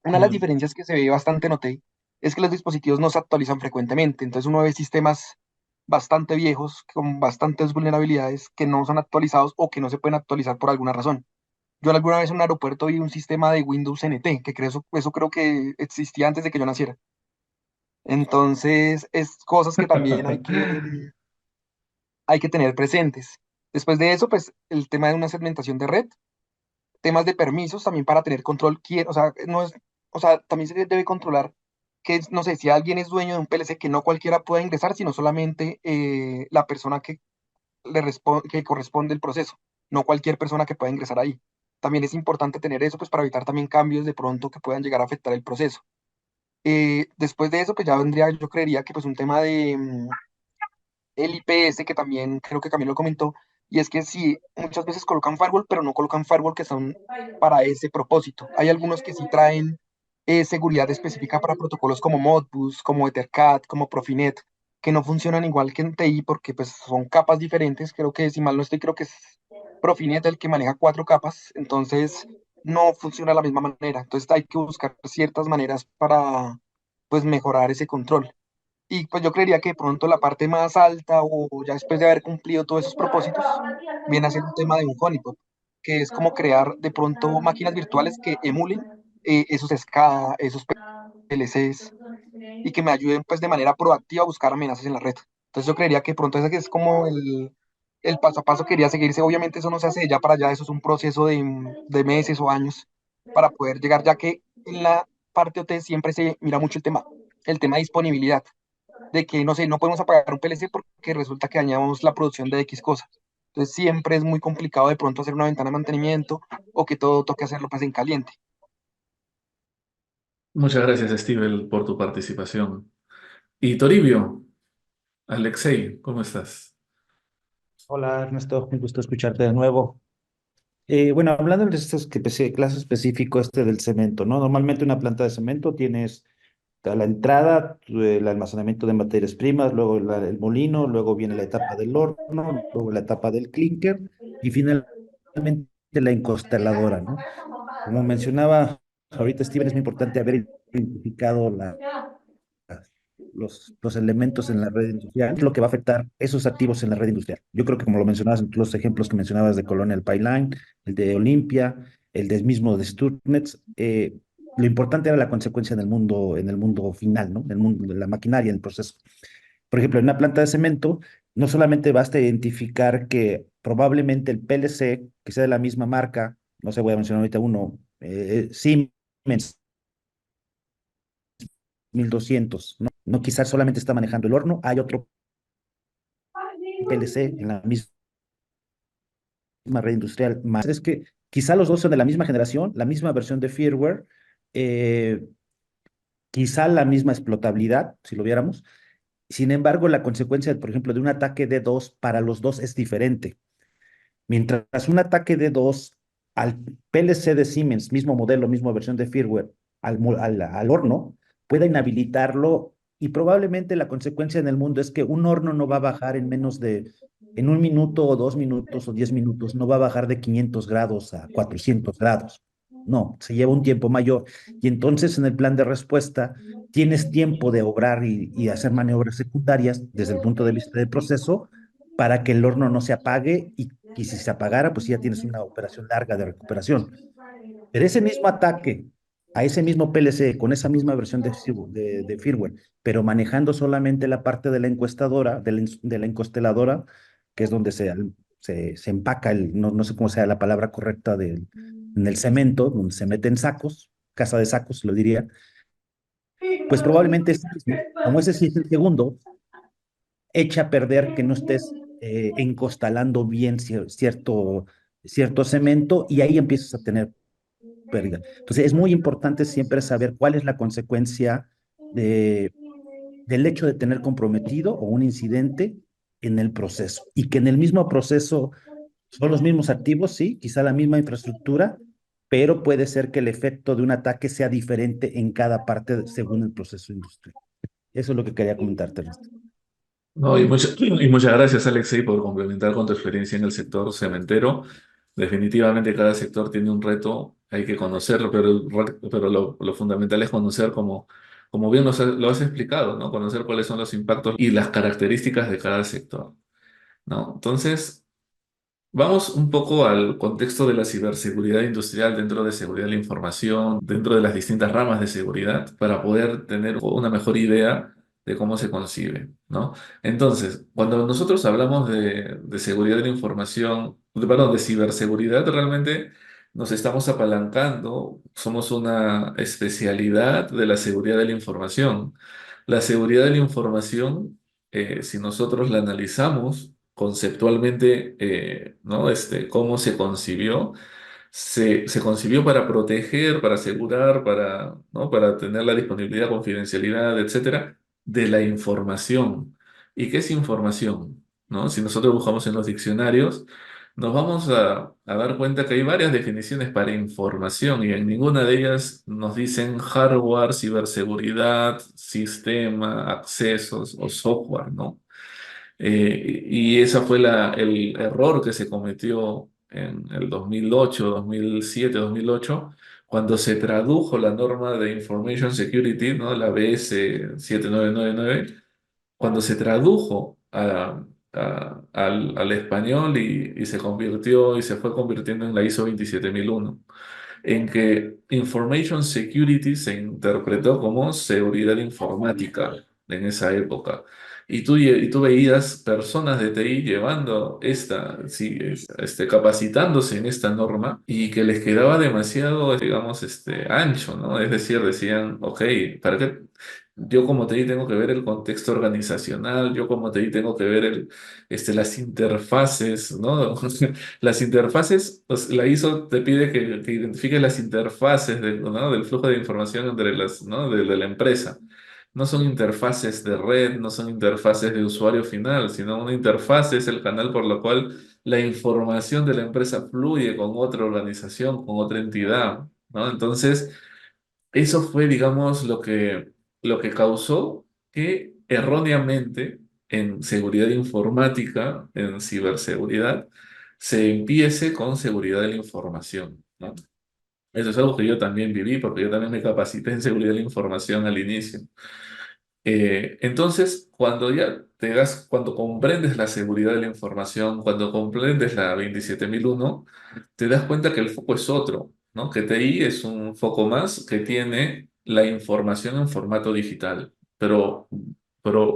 Una de las Mm. diferencias que se ve bastante, noté, es que los dispositivos no se actualizan frecuentemente. Entonces uno ve sistemas bastante viejos, con bastantes vulnerabilidades que no son actualizados o que no se pueden actualizar por alguna razón. Yo alguna vez en un aeropuerto vi un sistema de Windows NT, que eso creo que existía antes de que yo naciera. Entonces, es cosas que también hay que tener presentes. Después de eso, pues el tema de una segmentación de red, temas de permisos también para tener control, o sea, no es, o sea, también se debe controlar que, no sé, si alguien es dueño de un PLC, que no cualquiera pueda ingresar, sino solamente la persona que corresponde el proceso, no cualquier persona que pueda ingresar ahí. También es importante tener eso, pues para evitar también cambios de pronto que puedan llegar a afectar el proceso. Después de eso, pues ya vendría, yo creería que pues un tema de el IPS, que también creo que Camilo comentó, y es que sí, muchas veces colocan firewall, pero no colocan firewall que son para ese propósito. Hay algunos que sí traen seguridad específica para protocolos como Modbus, como Ethercat, como Profinet, que no funcionan igual que en TI porque pues son capas diferentes. Creo que, si mal no estoy, creo que es Profinet el que maneja 4 capas, entonces no funciona de la misma manera. Entonces hay que buscar ciertas maneras para pues mejorar ese control. Y pues yo creería que de pronto la parte más alta o ya después de haber cumplido todos esos propósitos, viene a ser un tema de un honeypot, que es como crear de pronto máquinas virtuales que emulen esos SCADA, esos PLCs y que me ayuden pues de manera proactiva a buscar amenazas en la red. Entonces yo creería que de pronto ese que es como el paso a paso que quería seguirse. Obviamente eso no se hace de ya para allá, eso es un proceso de meses o años para poder llegar, ya que en la parte OT siempre se mira mucho el tema de disponibilidad de que, no sé, no podemos apagar un PLC porque resulta que dañamos la producción de X cosas. Entonces siempre es muy complicado de pronto hacer una ventana de mantenimiento o que todo toque hacerlo pues en caliente. Muchas gracias, Steve, por tu participación. Y Toribio, Alexei, ¿cómo estás? Hola Ernesto, un gusto escucharte de nuevo. Bueno, hablando de estos clase específico del cemento, ¿no? Normalmente una planta de cemento tienes a la entrada, el almacenamiento de materias primas, luego el molino, luego viene la etapa del horno, luego la etapa del clinker y finalmente la encostaladora, ¿no? Como mencionaba ahorita, Steven, es muy importante haber identificado los elementos en la red industrial, lo que va a afectar esos activos en la red industrial. Yo creo que como lo mencionabas en los ejemplos que mencionabas de Colonial Pipeline, el de Olympia, el del mismo de Sturknetz, lo importante era la consecuencia en el mundo final, ¿no? En el mundo de la maquinaria, en el proceso. Por ejemplo, en una planta de cemento, no solamente basta identificar que probablemente el PLC, que sea de la misma marca, no sé, voy a mencionar ahorita uno, Siemens 1200, ¿no? No, quizás solamente está manejando el horno, hay otro PLC en la misma red industrial. Más es que quizá los dos son de la misma generación, la misma versión de firmware, eh, quizá la misma explotabilidad, si lo viéramos. Sin embargo, la consecuencia, por ejemplo, de un ataque de dos para los dos es diferente. Mientras un ataque de dos al PLC de Siemens, mismo modelo, misma versión de firmware, al horno, pueda inhabilitarlo y probablemente la consecuencia en el mundo es que un horno no va a bajar en un minuto o 2 minutos o 10 minutos, no va a bajar de 500 grados a 400 grados. No, se lleva un tiempo mayor. Y entonces en el plan de respuesta tienes tiempo de obrar y hacer maniobras secundarias desde el punto de vista del proceso para que el horno no se apague y si se apagara, pues ya tienes una operación larga de recuperación. Pero ese mismo ataque a ese mismo PLC con esa misma versión de firmware, pero manejando solamente la parte de la encuestadora, de la encosteladora, que es donde se empaca no, no sé cómo sea la palabra correcta en el cemento, donde se mete en sacos, casa de sacos, lo diría, pues probablemente como ese sí es el segundo, echa a perder que no estés encostalando bien cierto cemento y ahí empiezas a tener pérdida. Entonces es muy importante siempre saber cuál es la consecuencia de, del hecho de tener comprometido o un incidente en el proceso y que en el mismo proceso son los mismos activos, sí, quizá la misma infraestructura, pero puede ser que el efecto de un ataque sea diferente en cada parte según el proceso industrial. Eso es lo que quería comentarte, Ernesto. No, y muchas gracias, Alexei, por complementar con tu experiencia en el sector cementero. Definitivamente cada sector tiene un reto, hay que conocerlo, pero lo fundamental es conocer como bien lo has explicado, ¿no? Conocer cuáles son los impactos y las características de cada sector, ¿no? Entonces, vamos un poco al contexto de la ciberseguridad industrial dentro de seguridad de la información, dentro de las distintas ramas de seguridad, para poder tener una mejor idea de cómo se concibe, ¿no? Entonces, cuando nosotros hablamos de seguridad de la información, perdón, de ciberseguridad, realmente nos estamos apalancando, somos una especialidad de la seguridad de la información. La seguridad de la información, si nosotros la analizamos, conceptualmente, ¿no? Cómo se concibió. Se concibió para proteger, para asegurar, ¿no? Para tener la disponibilidad, confidencialidad, etcétera, de la información. ¿Y qué es información? ¿No? Si nosotros buscamos en los diccionarios, nos vamos a dar cuenta que hay varias definiciones para información y en ninguna de ellas nos dicen hardware, ciberseguridad, sistema, accesos o software, ¿no? Y ese fue el error que se cometió en el 2008, 2007, 2008, cuando se tradujo la norma de Information Security, ¿no? La BS 7999, cuando se tradujo al español y se convirtió y se fue convirtiendo en la ISO 27001 en que Information Security se interpretó como seguridad informática en esa época. Y tú veías personas de TI llevando sí, capacitándose en esta norma y que les quedaba demasiado, digamos, ancho, ¿no? Es decir, decían, ok, ¿para qué? Yo como TI tengo que ver el contexto organizacional, yo como TI tengo que ver las interfaces, ¿no? Las interfaces, pues, la ISO te pide que identifiques las interfaces ¿no? del flujo de información entre ¿no? de la empresa. No son interfaces de red, no son interfaces de usuario final, sino una interfaz es el canal por lo cual la información de la empresa fluye con otra organización, con otra entidad, ¿no? Entonces, eso fue, digamos, lo que causó que erróneamente en seguridad informática, en ciberseguridad, se empiece con seguridad de la información, ¿no? Eso es algo que yo también viví porque yo también me capacité en seguridad de la información al inicio. Entonces, cuando comprendes la seguridad de la información, cuando comprendes la 27001, te das cuenta que el foco es otro, ¿no? Que TI es un foco más que tiene la información en formato digital. Pero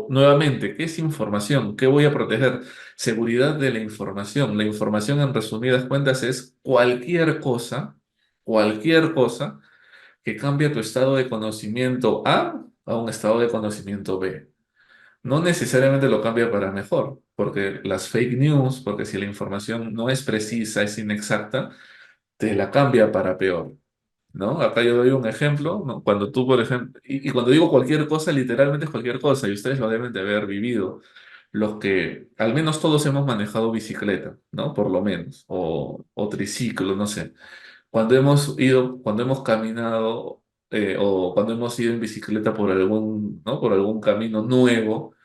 nuevamente, ¿qué es información? ¿Qué voy a proteger? Seguridad de la información. La información, en resumidas cuentas, es cualquier cosa que cambia tu estado de conocimiento A un estado de conocimiento B. No necesariamente lo cambia para mejor, porque las fake news, porque si la información no es precisa, es inexacta, te la cambia para peor, ¿no? Acá yo doy un ejemplo, ¿no? Cuando tú, por ejemplo, y cuando digo cualquier cosa, literalmente es cualquier cosa, y ustedes lo deben de haber vivido. Los que, al menos todos hemos manejado bicicleta, ¿no? Por lo menos, o triciclo, no sé. Cuando hemos caminado o cuando hemos ido en bicicleta por algún, ¿no? Por algún camino nuevo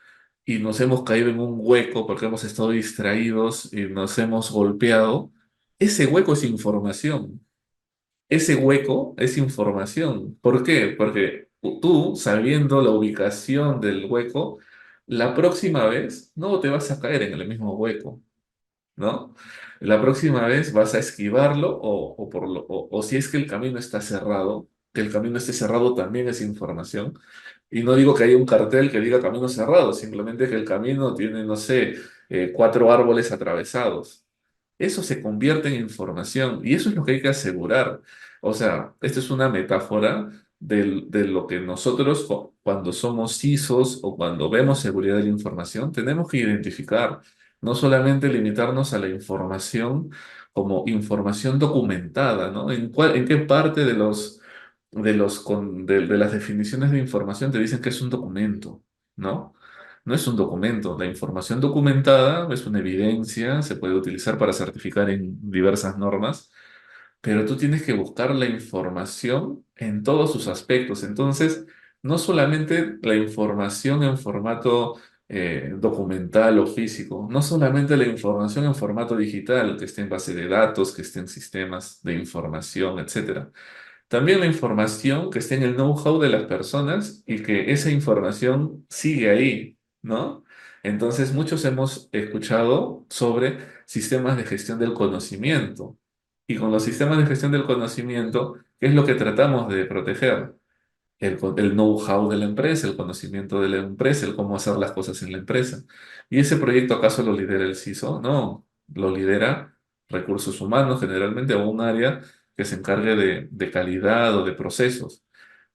y nos hemos caído en un hueco porque hemos estado distraídos y nos hemos golpeado, ese hueco es información. Ese hueco es información. ¿Por qué? Porque tú, sabiendo la ubicación del hueco, la próxima vez no te vas a caer en el mismo hueco, ¿no? La próxima vez vas a esquivarlo o si es que el camino está cerrado, que el camino esté cerrado también es información. Y no digo que haya un cartel que diga camino cerrado, simplemente que el camino tiene, no sé, 4 árboles atravesados. Eso se convierte en información y eso es lo que hay que asegurar. O sea, esta es una metáfora de lo que nosotros cuando somos CISOs o cuando vemos seguridad de la información tenemos que identificar, no solamente limitarnos a la información como información documentada, ¿no? En qué parte de las definiciones de información te dicen que es un documento, ¿no? No es un documento. La información documentada es una evidencia, se puede utilizar para certificar en diversas normas, pero tú tienes que buscar la información en todos sus aspectos. Entonces, no solamente la información en formato documental o físico, no solamente la información en formato digital, que esté en base de datos, que esté en sistemas de información, etcétera. También la información que esté en el know-how de las personas y que esa información sigue ahí, ¿no? Entonces, muchos hemos escuchado sobre sistemas de gestión del conocimiento. Y con los sistemas de gestión del conocimiento, ¿qué es lo que tratamos de proteger? El know-how de la empresa, el conocimiento de la empresa, el cómo hacer las cosas en la empresa. ¿Y ese proyecto acaso lo lidera el CISO? No, lo lidera recursos humanos generalmente o un área que se encargue de calidad o de procesos,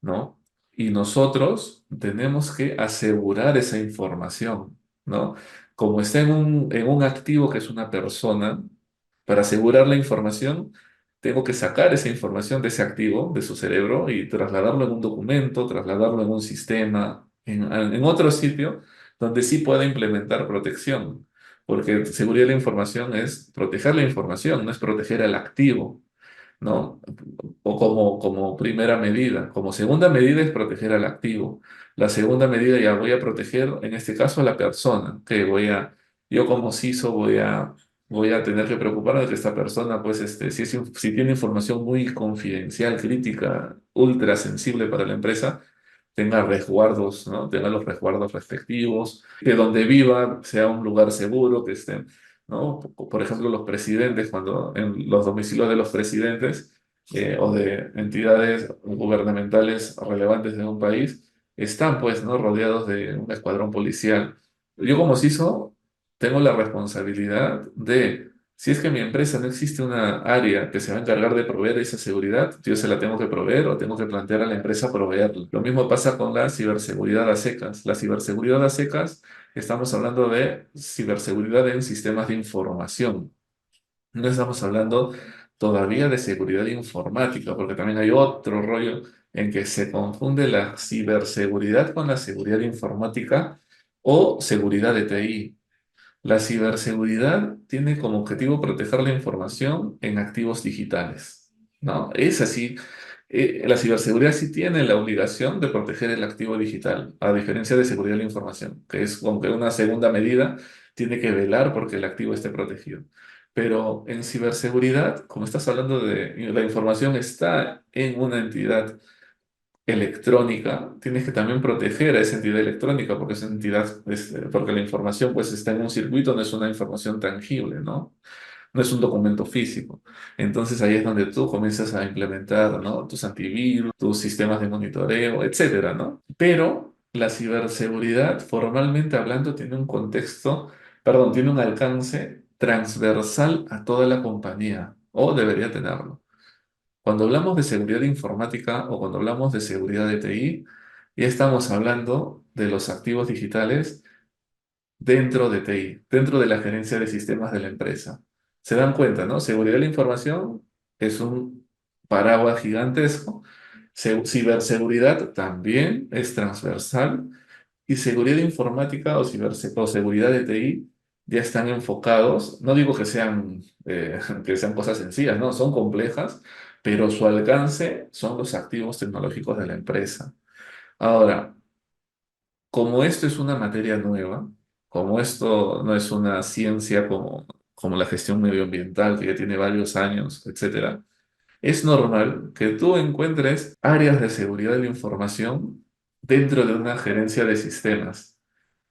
¿no? Y nosotros tenemos que asegurar esa información, ¿no? Como está en un activo que es una persona, para asegurar la información tengo que sacar esa información de ese activo, de su cerebro, y trasladarlo en un documento, trasladarlo en un sistema, en otro sitio donde sí pueda implementar protección. Porque seguridad de la información es proteger la información, no es proteger al activo, ¿no? O como primera medida. Como segunda medida es proteger al activo. La segunda medida ya voy a proteger, en este caso, a la persona, yo como CISO voy a tener que preocuparme de que esta persona, pues, si tiene información muy confidencial, crítica, ultra sensible para la empresa, tenga resguardos, ¿no? Tenga los resguardos respectivos, que donde viva sea un lugar seguro, que esté, ¿no? Por ejemplo, los presidentes, cuando en los domicilios de los presidentes o de entidades gubernamentales relevantes de un país, están, pues, ¿no? Rodeados de un escuadrón policial. Yo como CISO tengo la responsabilidad de, si es que en mi empresa no existe una área que se va a encargar de proveer esa seguridad, yo se la tengo que proveer o tengo que plantear a la empresa proveerla. Lo mismo pasa con la ciberseguridad a secas. La ciberseguridad a secas, estamos hablando de ciberseguridad en sistemas de información. No estamos hablando todavía de seguridad informática, porque también hay otro rollo en que se confunde la ciberseguridad con la seguridad informática o seguridad de TI. La ciberseguridad tiene como objetivo proteger la información en activos digitales, ¿no? Es así. La ciberseguridad sí tiene la obligación de proteger el activo digital, a diferencia de seguridad de la información, que es como que una segunda medida, tiene que velar porque el activo esté protegido. Pero en ciberseguridad, como estás hablando de la información está en una entidad electrónica, tienes que también proteger a esa entidad electrónica porque esa entidad, porque la información pues está en un circuito, no es una información tangible, ¿no? No es un documento físico. Entonces ahí es donde tú comienzas a implementar, ¿no? Tus antivirus, tus sistemas de monitoreo, etcétera, ¿no? Pero la ciberseguridad, formalmente hablando, tiene un contexto, perdón, tiene un alcance transversal a toda la compañía, o debería tenerlo. Cuando hablamos de seguridad informática o cuando hablamos de seguridad de TI, ya estamos hablando de los activos digitales dentro de TI, dentro de la gerencia de sistemas de la empresa. Se dan cuenta, ¿no? Seguridad de la información es un paraguas gigantesco. Ciberseguridad también es transversal. Y seguridad informática o seguridad de TI ya están enfocados, no digo que sean cosas sencillas, no, son complejas, pero su alcance son los activos tecnológicos de la empresa. Ahora, como esto es una materia nueva, como esto no es una ciencia como la gestión medioambiental, que ya tiene varios años, etcétera, es normal que tú encuentres áreas de seguridad de la información dentro de una gerencia de sistemas.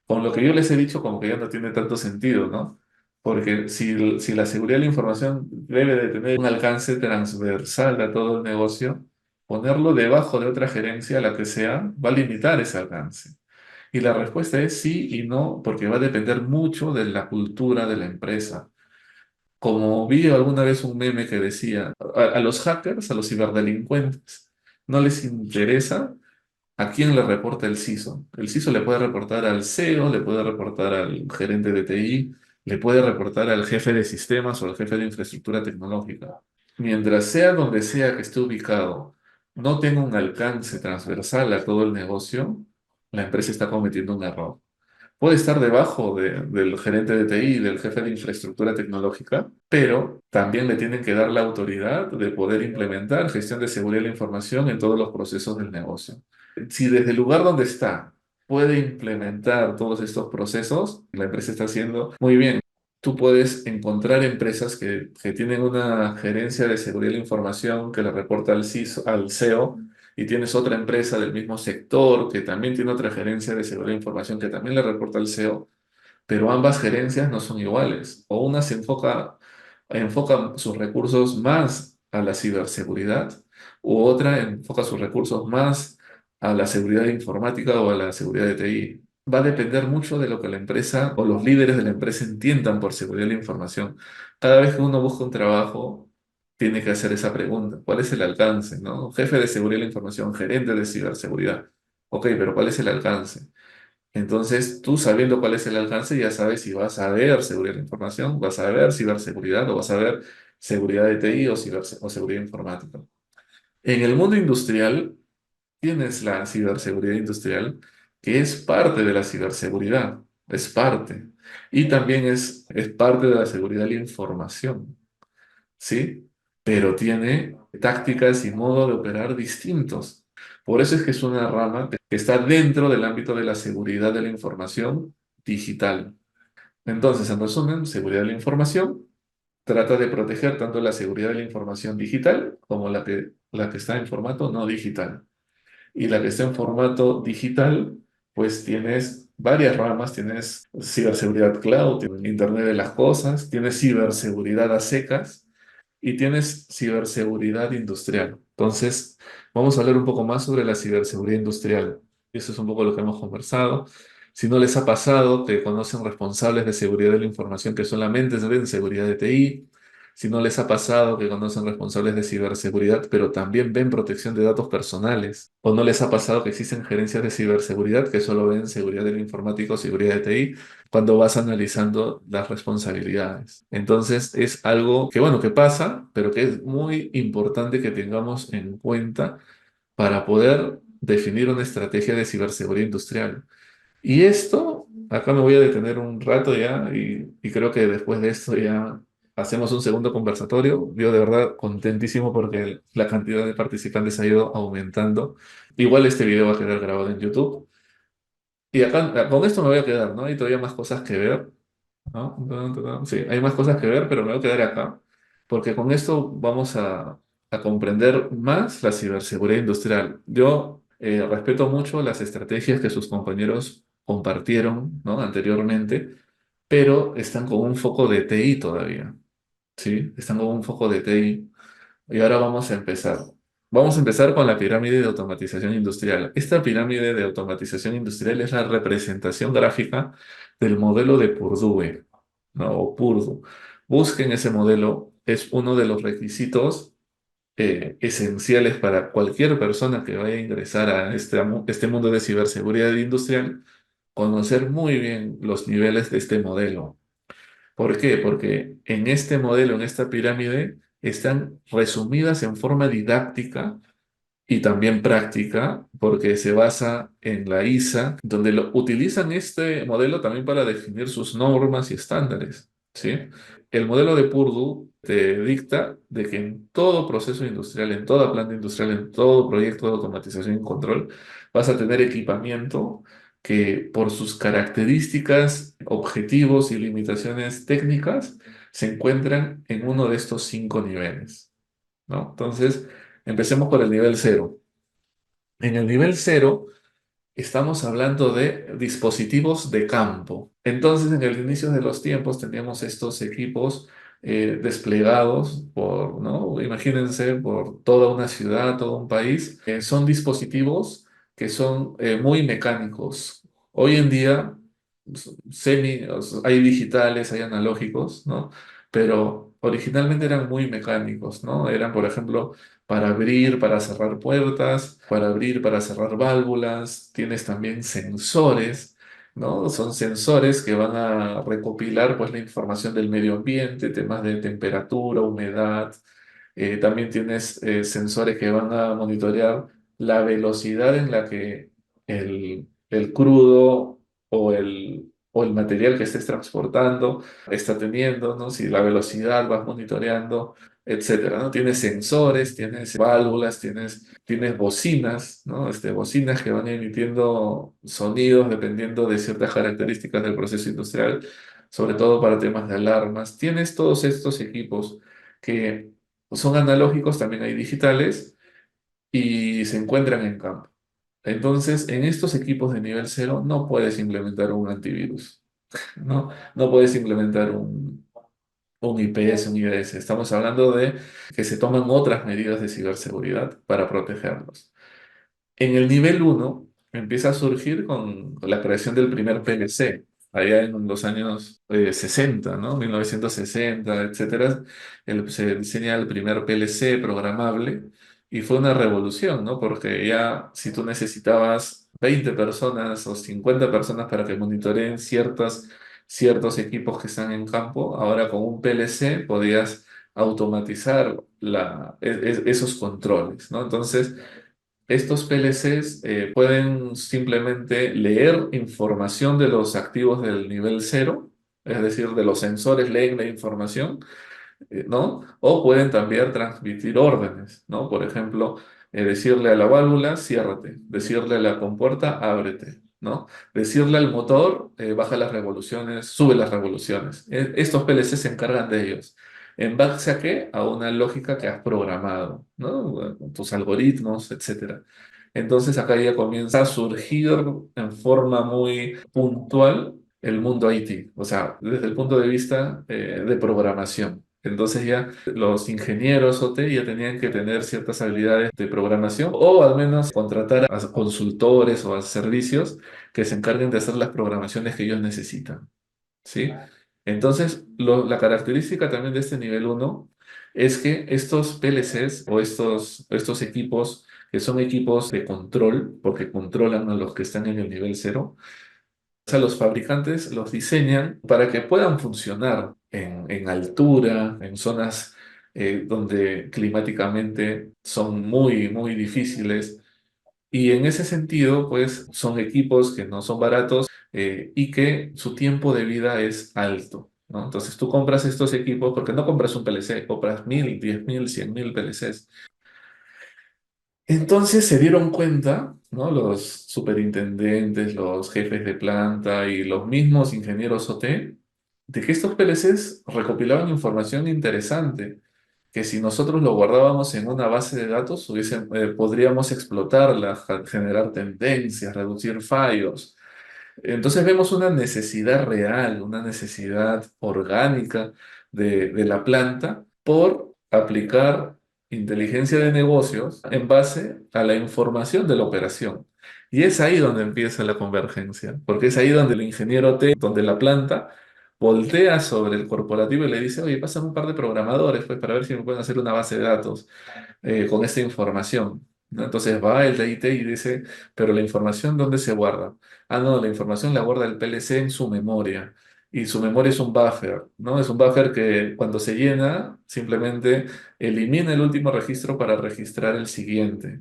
Con lo que yo les he dicho, como que ya no tiene tanto sentido, ¿no? Porque si la seguridad de la información debe de tener un alcance transversal a todo el negocio, ponerlo debajo de otra gerencia, la que sea, va a limitar ese alcance. Y la respuesta es sí y no, porque va a depender mucho de la cultura de la empresa. Como vi alguna vez un meme que decía, a los hackers, a los ciberdelincuentes, no les interesa a quién le reporta el CISO. El CISO le puede reportar al CEO, le puede reportar al gerente de TI, le puede reportar al jefe de sistemas o al jefe de infraestructura tecnológica. Mientras sea donde sea que esté ubicado, no tenga un alcance transversal a todo el negocio, la empresa está cometiendo un error. Puede estar debajo del gerente de TI, del jefe de infraestructura tecnológica, pero también le tienen que dar la autoridad de poder implementar gestión de seguridad de la información en todos los procesos del negocio. Si desde el lugar donde está puede implementar todos estos procesos, la empresa está haciendo muy bien. Tú puedes encontrar empresas que tienen una gerencia de seguridad de la información que le reporta al CISO, al CEO, y tienes otra empresa del mismo sector que también tiene otra gerencia de seguridad de información que también le reporta al CEO, pero ambas gerencias no son iguales. O una enfoca sus recursos más a la ciberseguridad, u otra enfoca sus recursos más a la seguridad informática o a la seguridad de TI. Va a depender mucho de lo que la empresa o los líderes de la empresa entiendan por seguridad de la información. Cada vez que uno busca un trabajo, tiene que hacer esa pregunta. ¿Cuál es el alcance, no? Jefe de seguridad de la información, gerente de ciberseguridad. Ok, pero ¿cuál es el alcance? Entonces, tú sabiendo cuál es el alcance, ya sabes si vas a ver seguridad de la información, vas a ver ciberseguridad o vas a ver seguridad de TI o seguridad informática. En el mundo industrial, tienes la ciberseguridad industrial, que es parte de la ciberseguridad, es parte. Y también es parte de la seguridad de la información. ¿Sí? Pero tiene tácticas y modo de operar distintos. Por eso es que es una rama que está dentro del ámbito de la seguridad de la información digital. Entonces, en resumen, seguridad de la información trata de proteger tanto la seguridad de la información digital como la que está en formato no digital. Y la que está en formato digital, pues tienes varias ramas, tienes ciberseguridad cloud, tienes Internet de las cosas, tienes ciberseguridad a secas y tienes ciberseguridad industrial. Entonces, vamos a hablar un poco más sobre la ciberseguridad industrial. Eso es un poco lo que hemos conversado. Si no les ha pasado, que conocen responsables de seguridad de la información que solamente ven seguridad de TI. Si no les ha pasado que conocen responsables de ciberseguridad, pero también ven protección de datos personales. O no les ha pasado que existen gerencias de ciberseguridad que solo ven seguridad de la informática o seguridad de TI cuando vas analizando las responsabilidades. Entonces es algo que, bueno, que pasa, pero que es muy importante que tengamos en cuenta para poder definir una estrategia de ciberseguridad industrial. Y esto, acá me voy a detener un rato ya y creo que después de esto ya hacemos un segundo conversatorio. Yo de verdad contentísimo porque la cantidad de participantes ha ido aumentando. Igual este video va a quedar grabado en YouTube. Y acá con esto me voy a quedar, ¿no? Hay todavía más cosas que ver. ¿no? Sí, hay más cosas que ver, pero me voy a quedar acá, porque con esto vamos a comprender más la ciberseguridad industrial. Yo respeto mucho las estrategias que sus compañeros compartieron, ¿no? Anteriormente, pero están con un foco de TI todavía, ¿sí? Están con un foco de TI. Y ahora vamos a empezar. Vamos a empezar con la pirámide de automatización industrial. Esta pirámide de automatización industrial es la representación gráfica del modelo de Purdue, ¿no? O Purdue. Busquen ese modelo, es uno de los requisitos esenciales para cualquier persona que vaya a ingresar a este mundo de ciberseguridad industrial, conocer muy bien los niveles de este modelo. ¿Por qué? Porque en este modelo, en esta pirámide, están resumidas en forma didáctica y también práctica, porque se basa en la ISA, donde utilizan este modelo también para definir sus normas y estándares, ¿sí? El modelo de Purdue te dicta de que en todo proceso industrial, en toda planta industrial, en todo proyecto de automatización y control, vas a tener equipamiento que por sus características, objetivos y limitaciones técnicas se encuentran en uno de estos 5 niveles, ¿no? Entonces, empecemos por el nivel cero. En el nivel cero estamos hablando de dispositivos de campo. Entonces, en el inicio de los tiempos teníamos estos equipos desplegados ¿no? Imagínense, por toda una ciudad, todo un país. Son dispositivos que son muy mecánicos. Hoy en día, o sea, hay digitales, hay analógicos, ¿no? Pero originalmente eran muy mecánicos, ¿no? Eran, por ejemplo, para abrir, para cerrar puertas, para abrir, para cerrar válvulas. Tienes también sensores, ¿no? Son sensores que van a recopilar pues, la información del medio ambiente, temas de temperatura, humedad. También tienes sensores que van a monitorear la velocidad en la que el crudo o el material que estés transportando está teniendo, ¿no? Si la velocidad vas monitoreando, etcétera, ¿no? Tienes sensores, tienes válvulas, tienes bocinas, ¿no? Bocinas que van emitiendo sonidos dependiendo de ciertas características del proceso industrial, sobre todo para temas de alarmas. Tienes todos estos equipos que son analógicos, también hay digitales y se encuentran en campo. Entonces, en estos equipos de nivel cero no puedes implementar un antivirus, ¿no? No puedes implementar un IPS, un IDS. Estamos hablando de que se toman otras medidas de ciberseguridad para protegerlos. En el nivel uno empieza a surgir con la creación del primer PLC, allá en los años 60, ¿no? 1960, etcétera. Se diseña el primer PLC programable y fue una revolución, ¿no? Porque ya si tú necesitabas 20 personas o 50 personas para que monitoreen ciertos equipos que están en campo, ahora con un PLC podías automatizar esos controles, ¿no? Entonces, estos PLCs pueden simplemente leer información de los activos del nivel cero, es decir, de los sensores leen la información, ¿no? O pueden también transmitir órdenes, ¿no? Por ejemplo, decirle a la válvula, ciérrate, decirle a la compuerta, ábrete, ¿no? Decirle al motor, baja las revoluciones, sube las revoluciones. Estos PLC se encargan de ellos. ¿En base a qué? A una lógica que has programado, ¿no? Tus algoritmos, etcétera. Entonces acá ya comienza a surgir en forma muy puntual el mundo IT, o sea, desde el punto de vista de programación. Entonces ya los ingenieros OT ya tenían que tener ciertas habilidades de programación o al menos contratar a consultores o a servicios que se encarguen de hacer las programaciones que ellos necesitan, ¿sí? Entonces, la característica también de este nivel uno es que estos PLCs o estos equipos, que son equipos de control, porque controlan a los que están en el nivel cero, o sea, los fabricantes los diseñan para que puedan funcionar en altura, en zonas donde climáticamente son muy, muy difíciles. Y en ese sentido, pues son equipos que no son baratos y que su tiempo de vida es alto, ¿no? Entonces tú compras estos equipos porque no compras un PLC, compras 1000, 10.000, 100.000 PLCs. Entonces se dieron cuenta, ¿no? Los superintendentes, los jefes de planta y los mismos ingenieros OT de que estos PLCs recopilaban información interesante, que si nosotros lo guardábamos en una base de datos, podríamos explotarla, generar tendencias, reducir fallos. Entonces vemos una necesidad real, una necesidad orgánica de la planta por aplicar inteligencia de negocios en base a la información de la operación. Y es ahí donde empieza la convergencia, porque es ahí donde el ingeniero donde la planta voltea sobre el corporativo y le dice, oye, pásame un par de programadores pues, para ver si me pueden hacer una base de datos con esta información, ¿no? Entonces va el de IT y dice, pero la información, ¿dónde se guarda? Ah, no, la información la guarda el PLC en su memoria. Y su memoria es un buffer, ¿no? Es un buffer que cuando se llena, simplemente elimina el último registro para registrar el siguiente.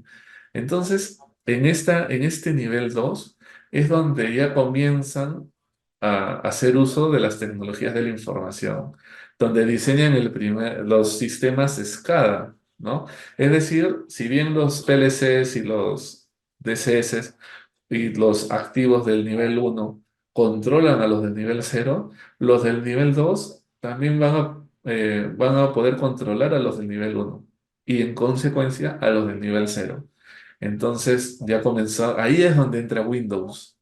Entonces, en este nivel 2 es donde ya comienzan a hacer uso de las tecnologías de la información, donde diseñan los sistemas SCADA, ¿no? Es decir, si bien los PLCs y los DCS y los activos del nivel uno controlan a los del nivel cero, los del nivel 2 también van a poder controlar a los del nivel uno y en consecuencia a los del nivel cero. Entonces ya comenzó, ahí es donde entra Windows.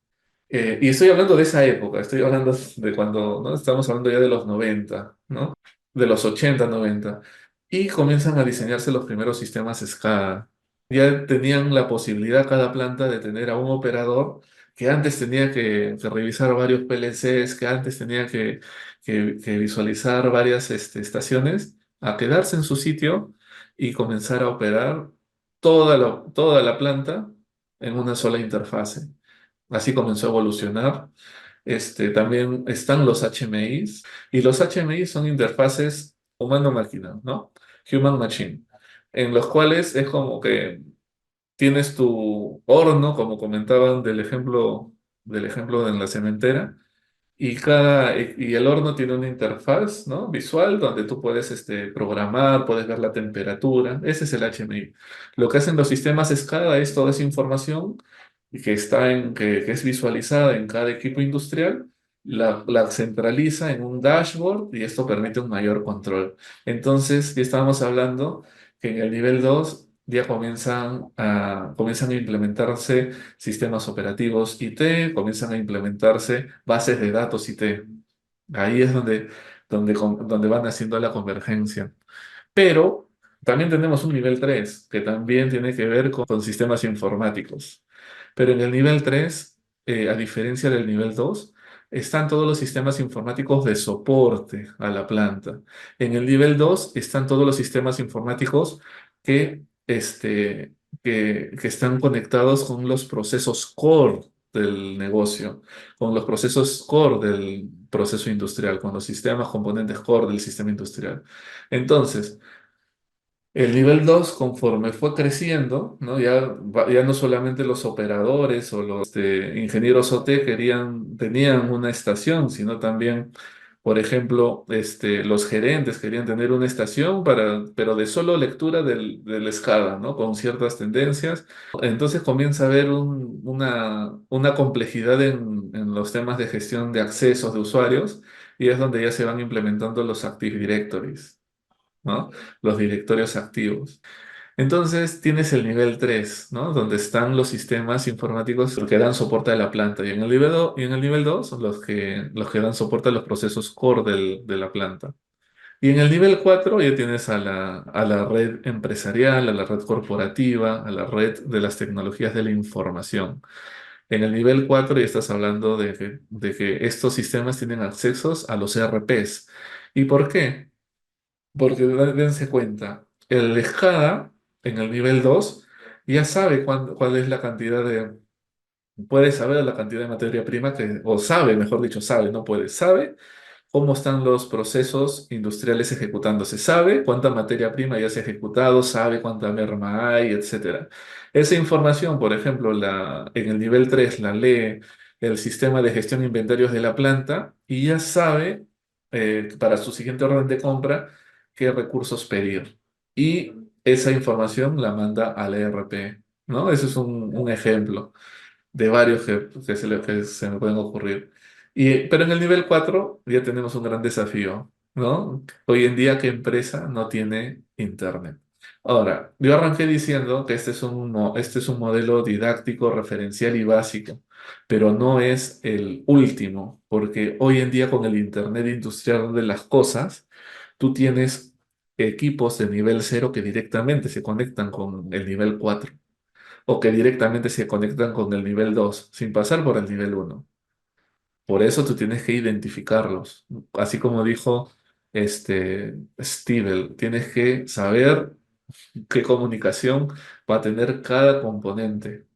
Y estoy hablando de esa época, estoy hablando de cuando, ¿no? Estamos hablando ya de los 90, ¿no? De los 80, 90. Y comienzan a diseñarse los primeros sistemas SCADA. Ya tenían la posibilidad cada planta de tener a un operador que antes tenía que revisar varios PLCs, que antes tenía que visualizar varias estaciones, a quedarse en su sitio y comenzar a operar toda la planta en una sola interfase. Así comenzó a evolucionar. También están los HMIs, y los HMIs son interfaces humano-máquina, ¿no? Human Machine, en los cuales es como que tienes tu horno, como comentaban del ejemplo en la cementera, y el horno tiene una interfaz, ¿no? Visual donde tú puedes programar, puedes ver la temperatura. Ese es el HMI. Lo que hacen los sistemas SCADA es toda esa información y que es visualizada en cada equipo industrial, la centraliza en un dashboard y esto permite un mayor control. Entonces, ya estábamos hablando que en el nivel 2 ya comienzan a implementarse sistemas operativos IT, comienzan a implementarse bases de datos IT. Ahí es donde van haciendo la convergencia. Pero también tenemos un nivel 3 que también tiene que ver con sistemas informáticos. Pero en el nivel 3, a diferencia del nivel 2, están todos los sistemas informáticos de soporte a la planta. En el nivel 2 están todos los sistemas informáticos que, que están conectados con los procesos core del negocio, con los procesos core del proceso industrial, con los sistemas componentes core del sistema industrial. Entonces, el nivel 2 conforme fue creciendo, ¿no? Ya no solamente los operadores o los ingenieros OT tenían una estación, sino también, por ejemplo, los gerentes querían tener una estación pero de solo lectura del SCADA, ¿no? Con ciertas tendencias. Entonces comienza a haber una complejidad en los temas de gestión de accesos de usuarios y es donde ya se van implementando los Active Directories, ¿no? Los directorios activos. Entonces tienes el nivel 3, ¿no? Donde están los sistemas informáticos que dan soporte a la planta. Y en el nivel 2 son los que dan soporte a los procesos core de la planta. Y en el nivel 4 ya tienes a la red empresarial, a la red corporativa, a la red de las tecnologías de la información. En el nivel 4 ya estás hablando de que estos sistemas tienen accesos a los ERPs. ¿Y por qué? Porque dense cuenta, el escada en el nivel 2 ya sabe cuál es la cantidad puede saber la cantidad de materia prima o sabe, mejor dicho, sabe, no puede, sabe cómo están los procesos industriales ejecutándose, sabe cuánta materia prima ya se ha ejecutado, sabe cuánta merma hay, etcétera. Esa información, por ejemplo, en el nivel 3 la lee el sistema de gestión de inventarios de la planta y ya sabe para su siguiente orden de compra qué recursos pedir. Y esa información la manda al ERP, ¿no? Ese es un ejemplo de varios que se me pueden ocurrir. Pero en el nivel 4 ya tenemos un gran desafío, ¿no? Hoy en día, ¿qué empresa no tiene Internet? Ahora, yo arranqué diciendo que este es un modelo didáctico, referencial y básico, pero no es el último, porque hoy en día con el Internet industrial de las cosas, tú tienes equipos de nivel 0 que directamente se conectan con el nivel 4 o que directamente se conectan con el nivel 2 sin pasar por el nivel 1. Por eso tú tienes que identificarlos. Así como dijo Stivel, tienes que saber qué comunicación va a tener cada componente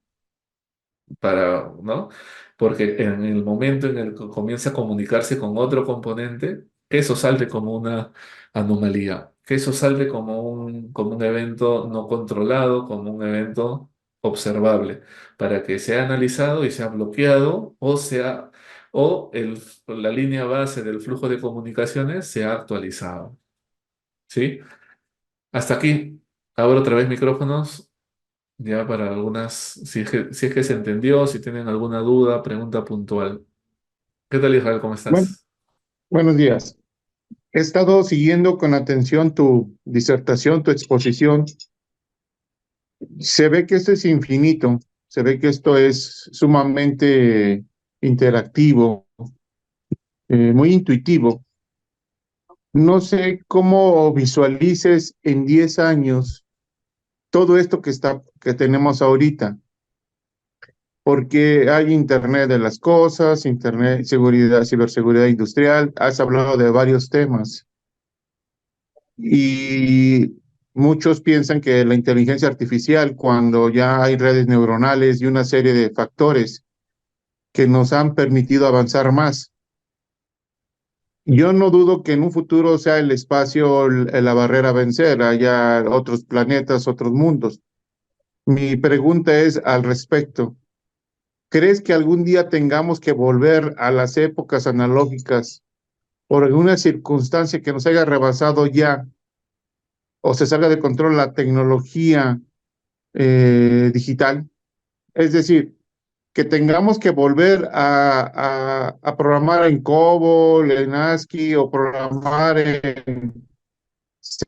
¿no? Porque en el momento en el que comienza a comunicarse con otro componente, que eso salte como una anomalía, que eso salte como un evento no controlado, como un evento observable, para que sea analizado y sea bloqueado la línea base del flujo de comunicaciones sea actualizado. ¿Sí? Hasta aquí. Abro otra vez micrófonos. Ya para algunas, si es que se entendió, si tienen alguna duda, pregunta puntual. ¿Qué tal, Israel? ¿Cómo Bueno, estás? buenos días. He estado siguiendo con atención tu disertación, tu exposición. Se ve que esto es infinito, se ve que esto es sumamente interactivo, muy intuitivo. No sé cómo visualices en 10 años todo esto que tenemos ahorita, porque hay Internet de las cosas, Internet, seguridad, ciberseguridad industrial. Has hablado de varios temas. Y muchos piensan que la inteligencia artificial, cuando ya hay redes neuronales y una serie de factores que nos han permitido avanzar más, yo no dudo que en un futuro sea el espacio la barrera a vencer, haya otros planetas, otros mundos. Mi pregunta es al respecto. ¿Crees que algún día tengamos que volver a las épocas analógicas por alguna circunstancia que nos haya rebasado ya o se salga de control la tecnología digital? Es decir, que tengamos que volver a programar en COBOL, en ASCII o programar en C++,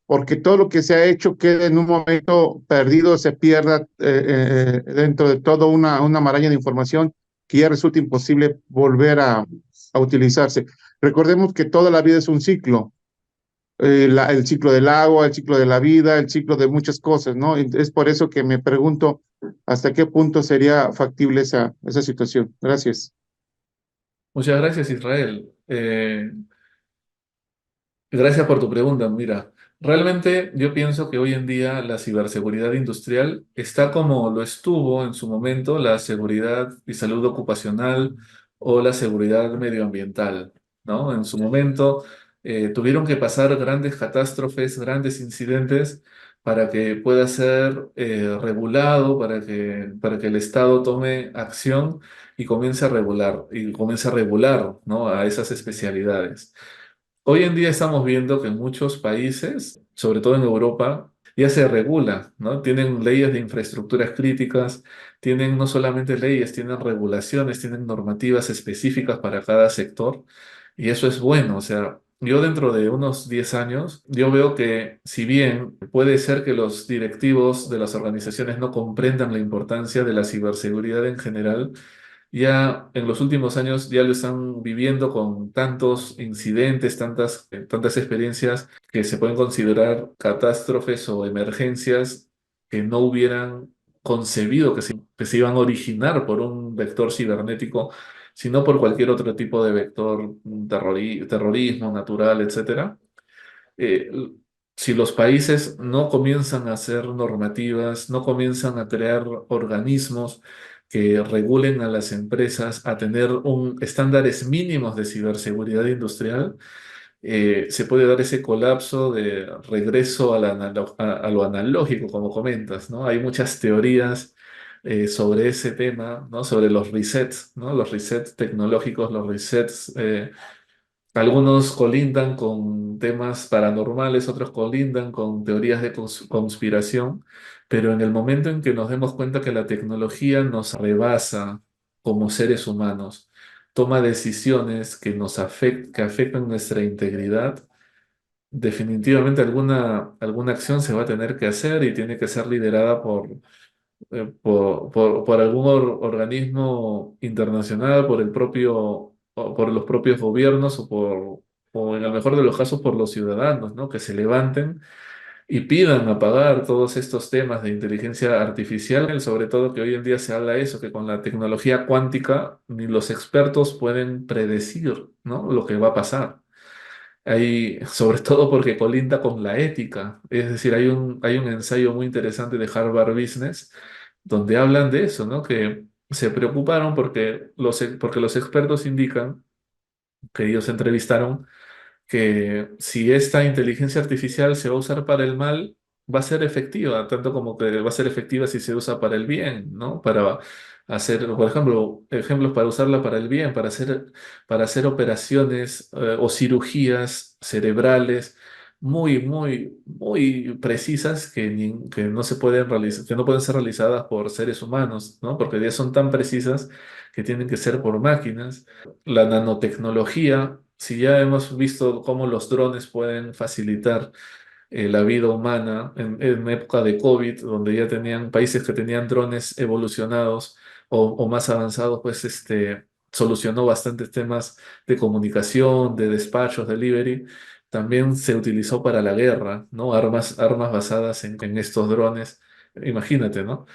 porque todo lo que se ha hecho queda en un momento perdido, se pierda dentro de toda una maraña de información que ya resulta imposible volver a utilizarse. Recordemos que toda la vida es un ciclo, el ciclo del agua, el ciclo de la vida, el ciclo de muchas cosas, ¿no? Es por eso que me pregunto hasta qué punto sería factible esa situación. Gracias. Muchas gracias, Israel. Gracias por tu pregunta. Mira, realmente yo pienso que hoy en día la ciberseguridad industrial está como lo estuvo en su momento la seguridad y salud ocupacional o la seguridad medioambiental, ¿no? En su momento tuvieron que pasar grandes catástrofes, grandes incidentes para que pueda ser regulado, para que el Estado tome acción y comience a regular, ¿no? A esas especialidades. Hoy en día estamos viendo que en muchos países, sobre todo en Europa, ya se regula, ¿no? Tienen leyes de infraestructuras críticas, tienen no solamente leyes, tienen regulaciones, tienen normativas específicas para cada sector, y eso es bueno. O sea, yo dentro de unos 10 años, yo veo que si bien puede ser que los directivos de las organizaciones no comprendan la importancia de la ciberseguridad en general, ya en los últimos años ya lo están viviendo con tantos incidentes, tantas experiencias que se pueden considerar catástrofes o emergencias que no hubieran concebido que se iban a originar por un vector cibernético, sino por cualquier otro tipo de vector, terrorismo natural, etcétera. eh, si los países no comienzan a hacer normativas, no comienzan a crear organismos que regulen a las empresas a tener estándares mínimos de ciberseguridad industrial, se puede dar ese colapso de regreso a lo analógico, como comentas, ¿no? Hay muchas teorías sobre ese tema, ¿no? Sobre los resets, ¿no? Los resets tecnológicos, los resets algunos colindan con temas paranormales, otros colindan con teorías de conspiración, pero en el momento en que nos demos cuenta que la tecnología nos rebasa como seres humanos toma decisiones que afectan nuestra integridad, definitivamente alguna acción se va a tener que hacer y tiene que ser liderada por algún organismo internacional, por los propios gobiernos o en el mejor de los casos por los ciudadanos, ¿no? Que se levanten y pidan apagar todos estos temas de inteligencia artificial, sobre todo que hoy en día se habla de eso, que con la tecnología cuántica ni los expertos pueden predecir, ¿no? Lo que va a pasar. Sobre todo porque colinda con la ética. Es decir, hay un ensayo muy interesante de Harvard Business donde hablan de eso, ¿no? Que se preocuparon porque los expertos indican que ellos entrevistaron que si esta inteligencia artificial se va a usar para el mal, va a ser efectiva, tanto como que va a ser efectiva si se usa para el bien, ¿no? Para hacer, por ejemplo, ejemplos para usarla para el bien, para hacer operaciones o cirugías cerebrales muy precisas que no se pueden realizar, que no pueden ser realizadas por seres humanos, ¿no? Porque ya son tan precisas que tienen que ser por máquinas. La nanotecnología, si ya hemos visto cómo los drones pueden facilitar la vida humana en época de COVID, donde ya tenían países que tenían drones evolucionados o más avanzados, pues solucionó bastantes temas de comunicación, de despachos, delivery. También se utilizó para la guerra, ¿no? Armas basadas en estos drones. Imagínate, ¿no?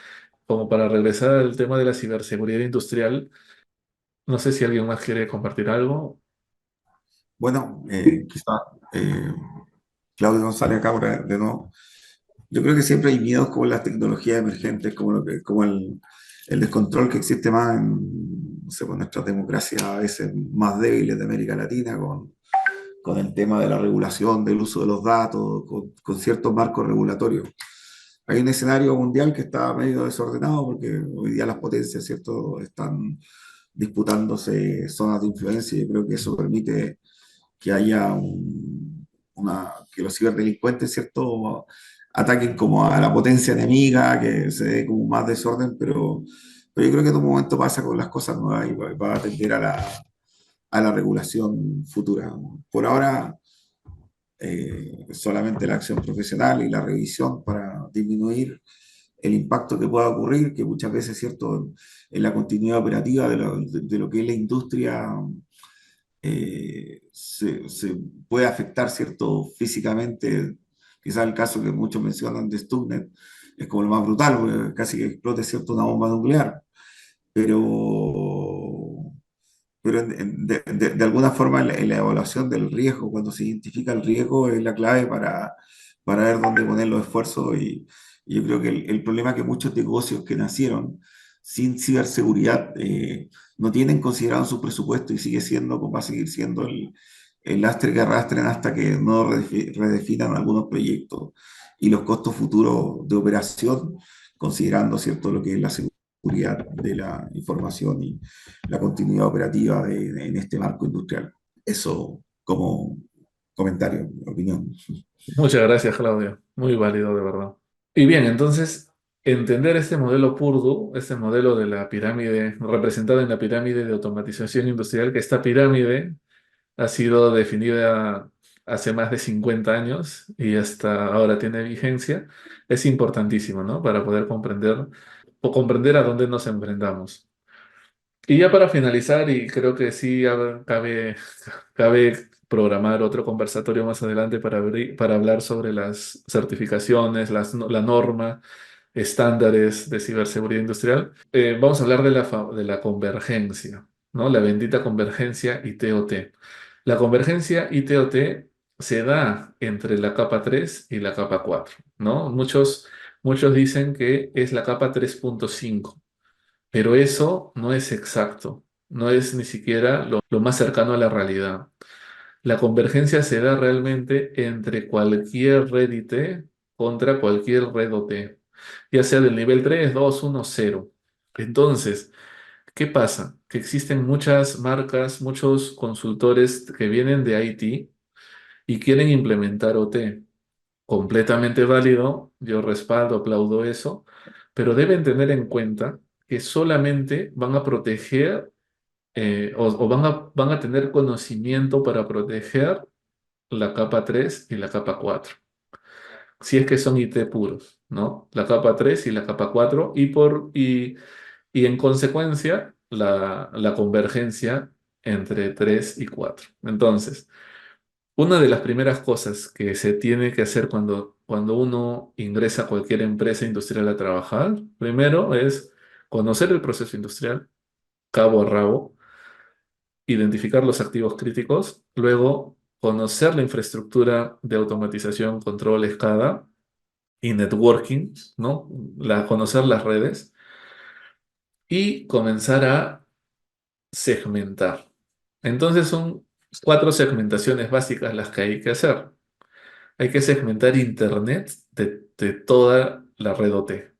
Como para regresar al tema de la ciberseguridad industrial, no sé si alguien más quiere compartir algo. Bueno, quizá eh, Claudio González acá de nuevo. Yo creo que siempre hay miedos como las tecnologías emergentes, como el descontrol que existe más en, no sé, con nuestras democracias a veces más débiles de América Latina, con el tema de la regulación del uso de los datos, con ciertos marcos regulatorios. Hay un escenario mundial que está medio desordenado porque hoy día las potencias, ¿cierto?, están disputándose zonas de influencia y yo creo que eso permite que haya que los ciberdelincuentes, ¿cierto?, ataquen como a la potencia enemiga, que se dé como más desorden, pero yo creo que en un momento pasa con las cosas nuevas y va a atender a la regulación futura. Por ahora, solamente la acción profesional y la revisión para disminuir el impacto que pueda ocurrir, que muchas veces, ¿cierto?, en la continuidad operativa de lo que es la industria se puede afectar, ¿cierto?, físicamente. Quizás el caso que muchos mencionan de Stuxnet es como lo más brutal, porque casi que explote, ¿cierto?, una bomba nuclear. Pero, de alguna forma en la evaluación del riesgo, cuando se identifica el riesgo, es la clave para ver dónde poner los esfuerzos. Y yo creo que el problema es que muchos negocios que nacieron sin ciberseguridad no tienen considerado en su presupuesto y sigue siendo, como va a seguir siendo el lastre que arrastren hasta que no redefinan algunos proyectos y los costos futuros de operación, considerando, ¿cierto?, lo que es la seguridad de la información y la continuidad operativa en este marco industrial. Eso como comentario, opinión. Muchas gracias, Claudio. Muy válido, de verdad. Y bien, entonces, entender este modelo Purdue, este modelo de la pirámide, representado en la pirámide de automatización industrial, que esta pirámide ha sido definida hace más de 50 años y hasta ahora tiene vigencia, es importantísimo, ¿no? Para poder comprender o comprender a dónde nos enfrentamos. Y ya para finalizar, y creo que sí cabe programar otro conversatorio más adelante para hablar sobre las certificaciones, la norma, estándares de ciberseguridad industrial. Vamos a hablar de la convergencia, ¿no? La bendita convergencia ITOT. La convergencia ITOT se da entre la capa 3 y la capa 4, ¿no? Muchos dicen que es la capa 3.5. Pero eso no es exacto, no es ni siquiera lo más cercano a la realidad. La convergencia se da realmente entre cualquier red IT contra cualquier red OT, ya sea del nivel 3, 2, 1, 0. Entonces, ¿qué pasa? Que existen muchas marcas, muchos consultores que vienen de IT y quieren implementar OT. Completamente válido, yo respaldo, aplaudo eso, pero deben tener en cuenta que solamente van a proteger o van a tener conocimiento para proteger la capa 3 y la capa 4 si es que son IT puros, ¿no? La capa 3 y la capa 4 y en consecuencia la convergencia entre 3 y 4. Entonces, una de las primeras cosas que se tiene que hacer cuando uno ingresa a cualquier empresa industrial a trabajar, primero es conocer el proceso industrial, cabo a rabo, identificar los activos críticos, luego conocer la infraestructura de automatización, control, escala y networking, ¿no? Conocer las redes y comenzar a segmentar. Entonces son cuatro segmentaciones básicas las que hay que hacer. Hay que segmentar Internet de toda la red OT,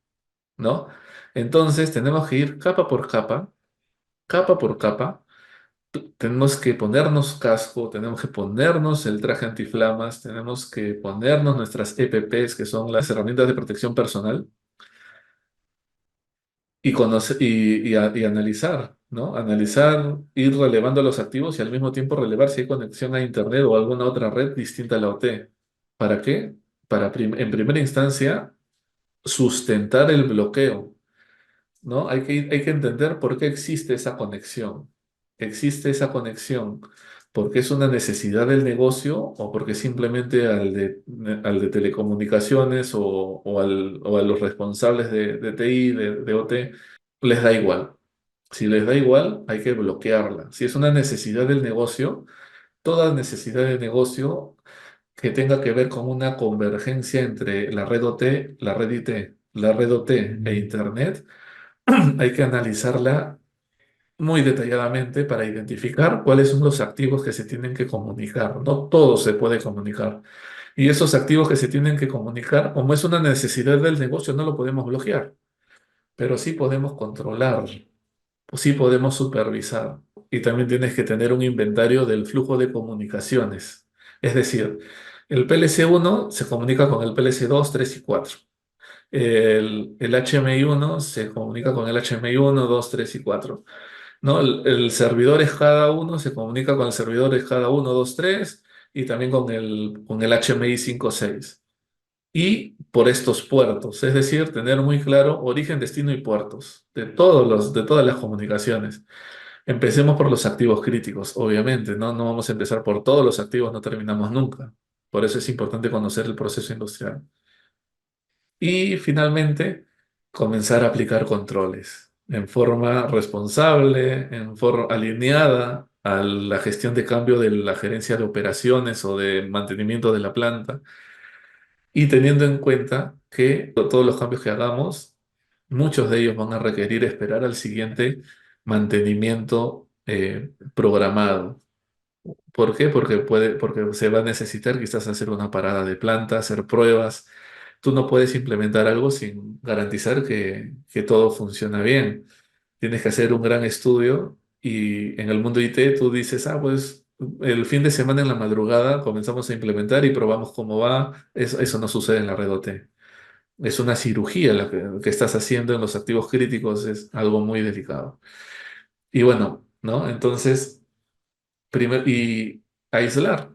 ¿no? Entonces tenemos que ir capa por capa. Tenemos que ponernos casco, tenemos que ponernos el traje antiflamas, tenemos que ponernos nuestras EPPs, que son las herramientas de protección personal, y, conocer, y analizar, ¿no? Analizar, ir relevando los activos y al mismo tiempo relevar si hay conexión a Internet o alguna otra red distinta a la OT. ¿Para qué? Para, en primera instancia, sustentar el bloqueo, ¿no? Hay que entender por qué existe esa conexión. Existe esa conexión porque es una necesidad del negocio o porque simplemente al de telecomunicaciones o a los responsables de TI, de OT, les da igual. Si les da igual, hay que bloquearla. Si es una necesidad del negocio, toda necesidad de negocio que tenga que ver con una convergencia entre la red OT, la red IT, la red OT e Internet, hay que analizarla muy detalladamente para identificar cuáles son los activos que se tienen que comunicar. No todo se puede comunicar. Y esos activos que se tienen que comunicar, como es una necesidad del negocio, no lo podemos bloquear, pero sí podemos controlar, o sí podemos supervisar. Y también tienes que tener un inventario del flujo de comunicaciones. Es decir, el PLC1 se comunica con el PLC2, 3 y 4. El HMI1 se comunica con el HMI1, 2, 3 y 4. ¿No? El servidor cada uno se comunica con el servidor cada uno, 2, 3 y también con el HMI 5, 6. Y por estos puertos, es decir, tener muy claro origen, destino y puertos de todas las comunicaciones. Empecemos por los activos críticos, obviamente, ¿no? No vamos a empezar por todos los activos, no terminamos nunca. Por eso es importante conocer el proceso industrial. Y finalmente, comenzar a aplicar controles en forma responsable, en forma alineada a la gestión de cambio de la gerencia de operaciones o de mantenimiento de la planta y teniendo en cuenta que todos los cambios que hagamos, muchos de ellos van a requerir esperar al siguiente mantenimiento programado. ¿Por qué? Porque se va a necesitar quizás hacer una parada de planta, hacer pruebas. Tú no puedes implementar algo sin garantizar que todo funciona bien. Tienes que hacer un gran estudio y en el mundo IT tú dices, pues el fin de semana en la madrugada comenzamos a implementar y probamos cómo va. Eso no sucede en la red OT. Es una cirugía la que estás haciendo en los activos críticos, es algo muy delicado. Y bueno, ¿no? Entonces... y aislar.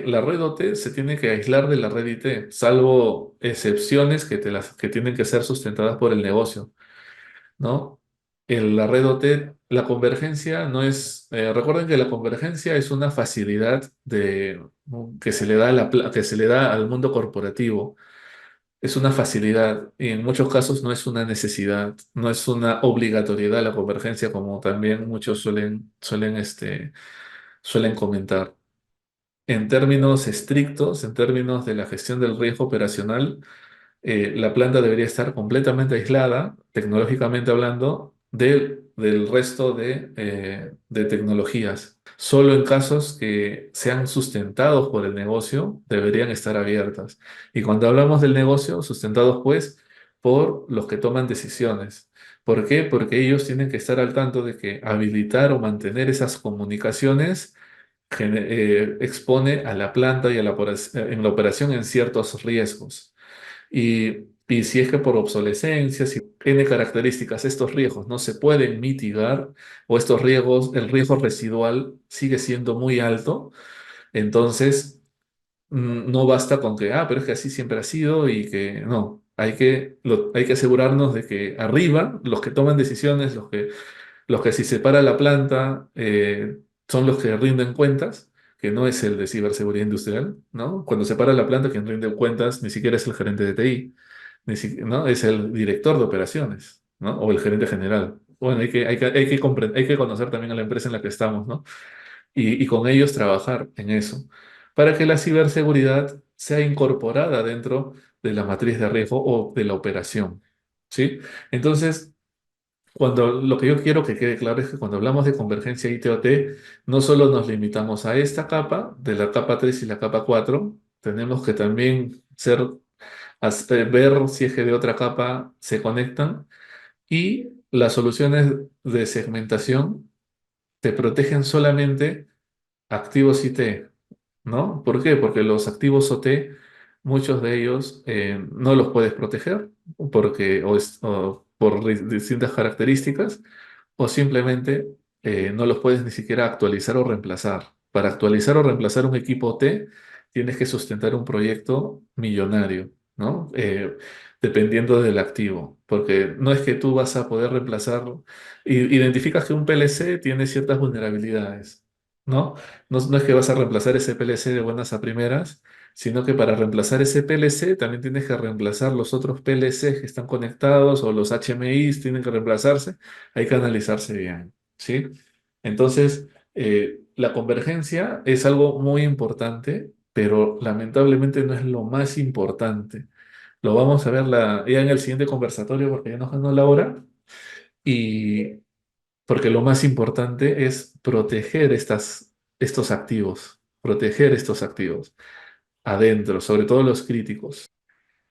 La red OT se tiene que aislar de la red IT, salvo excepciones que tienen que ser sustentadas por el negocio, ¿no? En la red OT, la convergencia no es, recuerden que la convergencia es una facilidad que se le da que se le da al mundo corporativo. Es una facilidad y en muchos casos no es una necesidad, no es una obligatoriedad la convergencia, como también muchos suelen comentar. En términos estrictos, en términos de la gestión del riesgo operacional, la planta debería estar completamente aislada, tecnológicamente hablando, del resto de tecnologías. Solo en casos que sean sustentados por el negocio, deberían estar abiertas. Y cuando hablamos del negocio, sustentados pues por los que toman decisiones. ¿Por qué? Porque ellos tienen que estar al tanto de que habilitar o mantener esas comunicaciones expone a la planta y en la operación en ciertos riesgos. Y Y si es que por obsolescencia, si N características, estos riesgos no se pueden mitigar o estos riesgos, el riesgo residual sigue siendo muy alto, entonces no basta con que, pero es que así siempre ha sido y que no, hay que asegurarnos de que arriba, los que toman decisiones, los que si se para la planta son los que rinden cuentas, que no es el de ciberseguridad industrial, ¿no? Cuando se para la planta, quien rinde cuentas ni siquiera es el gerente de TI, ¿no? Es el director de operaciones, ¿no? O el gerente general. Bueno, hay que conocer también a la empresa en la que estamos, ¿no? Y con ellos trabajar en eso, para que la ciberseguridad sea incorporada dentro de la matriz de riesgo o de la operación, ¿sí? Entonces, lo que yo quiero que quede claro es que cuando hablamos de convergencia IT-OT, no solo nos limitamos a esta capa, de la capa 3 y la capa 4, tenemos que también ver si es que de otra capa se conectan y las soluciones de segmentación te protegen solamente activos IT, ¿no? ¿Por qué? Porque los activos OT, muchos de ellos no los puedes proteger o por distintas características o simplemente no los puedes ni siquiera actualizar o reemplazar. Para actualizar o reemplazar un equipo T, tienes que sustentar un proyecto millonario, ¿no? Dependiendo del activo, porque no es que tú vas a poder reemplazarlo. Identificas que un PLC tiene ciertas vulnerabilidades, ¿no? No es que vas a reemplazar ese PLC de buenas a primeras, sino que para reemplazar ese PLC también tienes que reemplazar los otros PLCs que están conectados o los HMIs tienen que reemplazarse, hay que analizarse bien, ¿sí? Entonces, la convergencia es algo muy importante, pero lamentablemente no es lo más importante. Lo vamos a ver ya en el siguiente conversatorio porque ya nos ganó la hora y porque lo más importante es proteger estos activos adentro, sobre todo los críticos.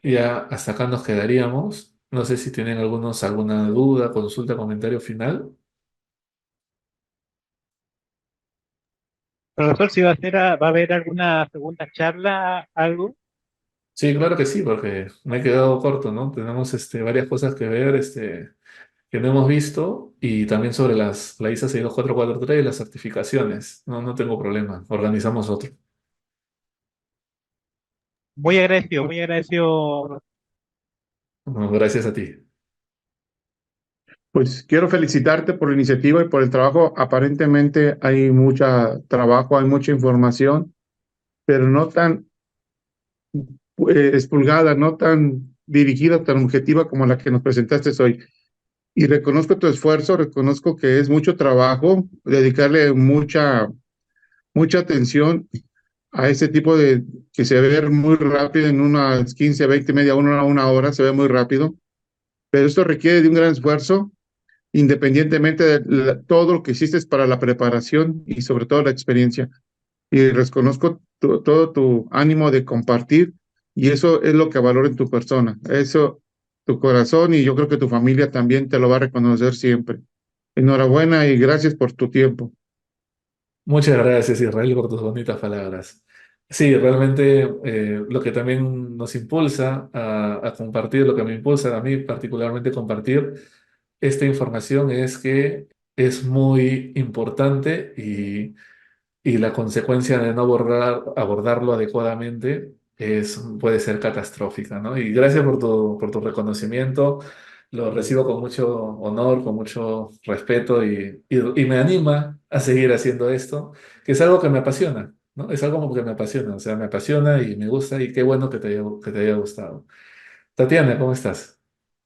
Ya hasta acá nos quedaríamos. No sé si tienen alguna duda, consulta, comentario final. Profesor, si va a haber alguna segunda charla, algo. Sí, claro que sí, porque me he quedado corto, ¿no? Tenemos varias cosas que ver que no hemos visto y también sobre la ISA 62443 y las certificaciones. No, no tengo problema. Organizamos otro. Muy agradecido, muy agradecido. Bueno, gracias a ti. Pues quiero felicitarte por la iniciativa y por el trabajo. Aparentemente hay mucho trabajo, hay mucha información, pero no tan expulgada, no tan dirigida, tan objetiva como la que nos presentaste hoy. Y reconozco tu esfuerzo, reconozco que es mucho trabajo, dedicarle mucha atención a ese tipo que se ve muy rápido en unas 15, 20, media, una hora, se ve muy rápido, pero esto requiere de un gran esfuerzo, independientemente de todo lo que hiciste para la preparación y sobre todo la experiencia. Y reconozco todo tu ánimo de compartir y eso es lo que valoro en tu persona. Eso, tu corazón y yo creo que tu familia también te lo va a reconocer siempre. Enhorabuena y gracias por tu tiempo. Muchas gracias, Israel, por tus bonitas palabras. Sí, realmente lo que también nos impulsa a compartir, lo que me impulsa a mí particularmente compartir esta información es que es muy importante y la consecuencia de no abordarlo adecuadamente puede ser catastrófica, ¿no? Y gracias por tu reconocimiento, lo recibo con mucho honor, con mucho respeto y me anima a seguir haciendo esto, que es algo que me apasiona, ¿no? Es algo que me apasiona, o sea, me apasiona y me gusta y qué bueno que te haya gustado. Tatiana, ¿cómo estás?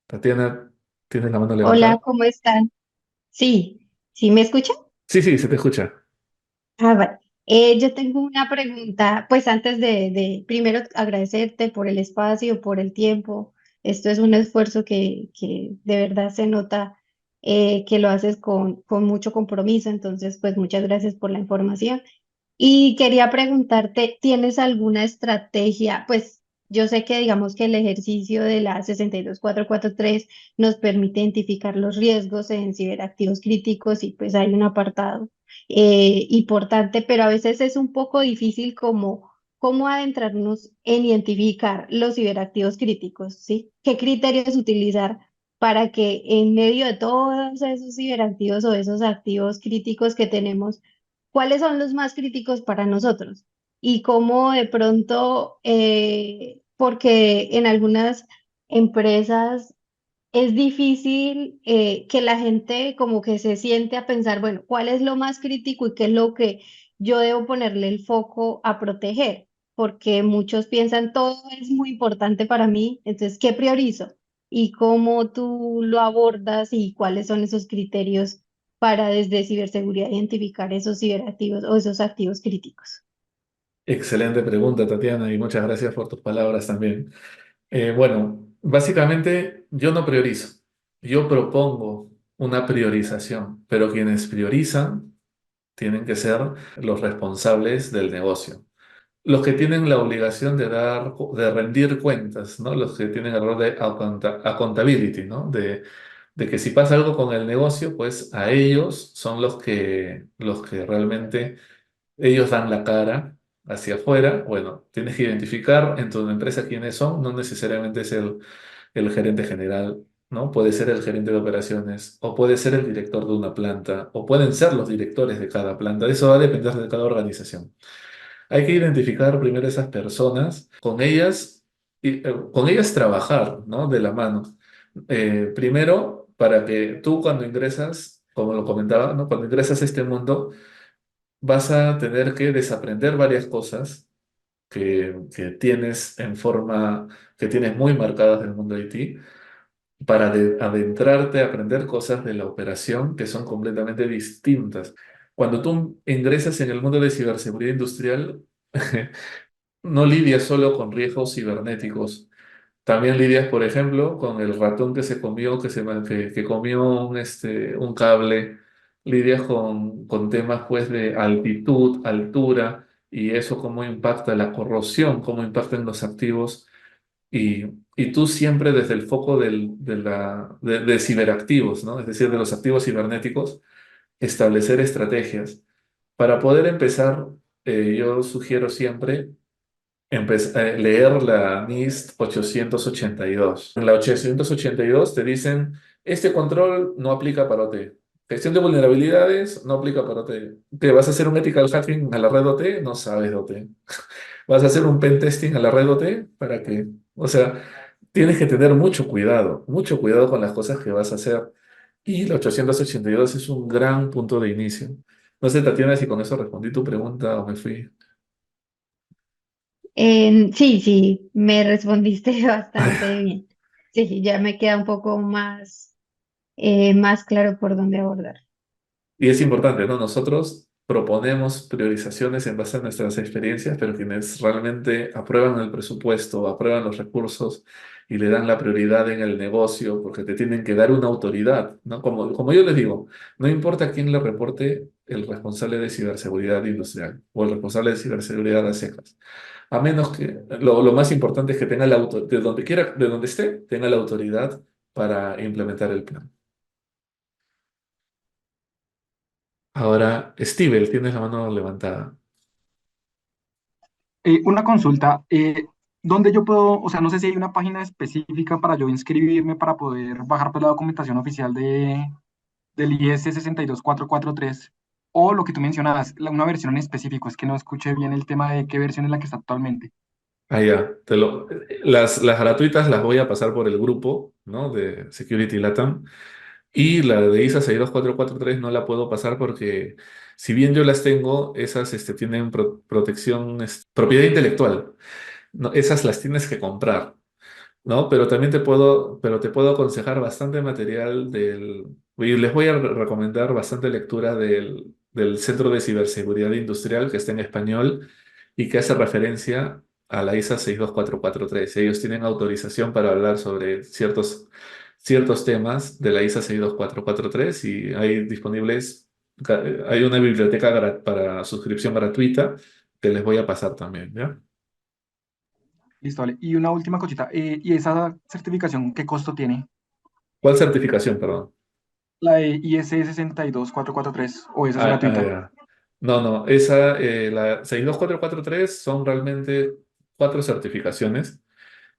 Tatiana, ¿tienes la mano levantada? Hola, ¿cómo están? Sí, ¿sí me escuchan? Sí, sí, se te escucha. Vale. Yo tengo una pregunta, pues antes de primero agradecerte por el espacio, por el tiempo. Esto es un esfuerzo que de verdad se nota que lo haces con mucho compromiso, entonces pues muchas gracias por la información. Y quería preguntarte, ¿tienes alguna estrategia? Pues yo sé que digamos que el ejercicio de la 62443 nos permite identificar los riesgos en ciberactivos críticos y pues hay un apartado importante, pero a veces es un poco difícil como cómo adentrarnos en identificar los ciberactivos críticos, ¿sí? ¿Qué criterios utilizar para que en medio de todos esos ciberactivos o esos activos críticos que tenemos, cuáles son los más críticos para nosotros? Y cómo de pronto, porque en algunas empresas es difícil que la gente como que se siente a pensar, bueno, ¿cuál es lo más crítico y qué es lo que yo debo ponerle el foco a proteger? Porque muchos piensan, todo es muy importante para mí, entonces, ¿qué priorizo? Y cómo tú lo abordas y cuáles son esos criterios para desde ciberseguridad identificar esos ciberactivos o esos activos críticos. Excelente pregunta, Tatiana, y muchas gracias por tus palabras también. Bueno, básicamente yo no priorizo, yo propongo una priorización, pero quienes priorizan tienen que ser los responsables del negocio, los que tienen la obligación de rendir cuentas, ¿no? Los que tienen el rol de accountability, ¿no? De que si pasa algo con el negocio, pues a ellos son los que realmente ellos dan la cara hacia afuera. Bueno, tienes que identificar en tu empresa quiénes son, no necesariamente es el gerente general, ¿no? Puede ser el gerente de operaciones, o puede ser el director de una planta, o pueden ser los directores de cada planta. Eso va a depender de cada organización. Hay que identificar primero esas personas, con ellas trabajar, ¿no? De la mano. Primero, para que tú cuando ingresas, como lo comentaba, ¿no? Cuando ingresas a este mundo, vas a tener que desaprender varias cosas que tienes que tienes muy marcadas del mundo IT, para adentrarte a aprender cosas de la operación que son completamente distintas. Cuando tú ingresas en el mundo de ciberseguridad industrial, no lidias solo con riesgos cibernéticos, también lidias, por ejemplo, con el ratón que se comió, que comió un cable. Lidias con temas pues de altitud, altura, y eso cómo impacta la corrosión, cómo impacta en los activos. Y tú siempre desde el foco de ciberactivos, ¿no? Es decir, de los activos cibernéticos, establecer estrategias. Para poder empezar, yo sugiero siempre leer la NIST 882. En la 882 te dicen, este control no aplica para OT. Gestión de vulnerabilidades no aplica para OT. ¿Qué vas a hacer un ethical hacking a la red OT? No sabes de OT. ¿Vas a hacer un pen testing a la red OT? ¿Para qué? O sea, tienes que tener mucho cuidado con las cosas que vas a hacer. Y la 882 es un gran punto de inicio. No sé, Tatiana, si con eso respondí tu pregunta o me fui. Sí, sí, me respondiste bastante bien. Sí, sí, ya me queda un poco más claro por dónde abordar. Y es importante, ¿no? Nosotros proponemos priorizaciones en base a nuestras experiencias, pero quienes realmente aprueban el presupuesto, aprueban los recursos y le dan la prioridad en el negocio, porque te tienen que dar una autoridad, ¿no? Como yo les digo, no importa quién le reporte el responsable de ciberseguridad industrial o el responsable de ciberseguridad a secas. A menos que lo más importante es que tenga de donde quiera, de donde esté, tenga la autoridad para implementar el plan. Ahora, Steve, tienes la mano levantada. Una consulta, ¿dónde yo puedo, o sea, no sé si hay una página específica para yo inscribirme para poder bajar pues, la documentación oficial del IS 62443 o lo que tú mencionabas, una versión en específico, es que no escuché bien el tema de qué versión es la que está actualmente. Ah, ya. Las gratuitas las voy a pasar por el grupo, ¿no? De Security Latam. Y la de ISA 62443 no la puedo pasar porque, si bien yo las tengo, esas tienen protección, propiedad intelectual. ¿No? Esas las tienes que comprar. ¿No? Pero te puedo aconsejar bastante material y les voy a recomendar bastante lectura del Centro de Ciberseguridad Industrial, que está en español y que hace referencia a la ISA 62443. Ellos tienen autorización para hablar sobre ciertos temas de la ISA 62443 y hay una biblioteca para suscripción gratuita que les voy a pasar también, ¿ya? Listo, vale. Y una última cosita, ¿y esa certificación qué costo tiene? ¿Cuál certificación, perdón? La de IS 62443 o esa es Ah, ah, gratuita. ya. No, no, la 62443 son realmente 4 certificaciones.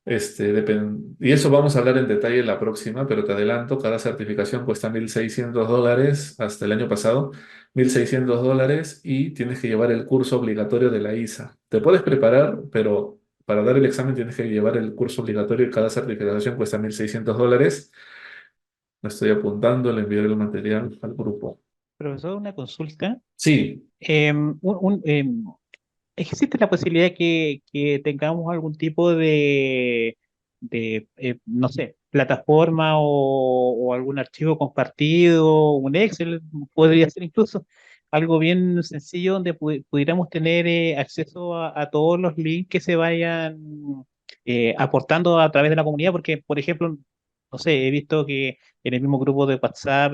Y eso vamos a hablar en detalle en la próxima, pero te adelanto, cada certificación cuesta $1.600 hasta el año pasado, $1.600 y tienes que llevar el curso obligatorio de la ISA. Te puedes preparar, pero para dar el examen tienes que llevar el curso obligatorio y cada certificación cuesta $1.600. Me estoy apuntando, le enviaré el material al grupo. Profesor, una consulta. Sí, Em, un- un- em, ¿Existe la posibilidad que tengamos algún tipo no sé, plataforma o algún archivo compartido, un Excel, podría ser incluso algo bien sencillo donde pudiéramos tener acceso a todos los links que se vayan aportando a través de la comunidad? Porque, por ejemplo, no sé, he visto que en el mismo grupo de WhatsApp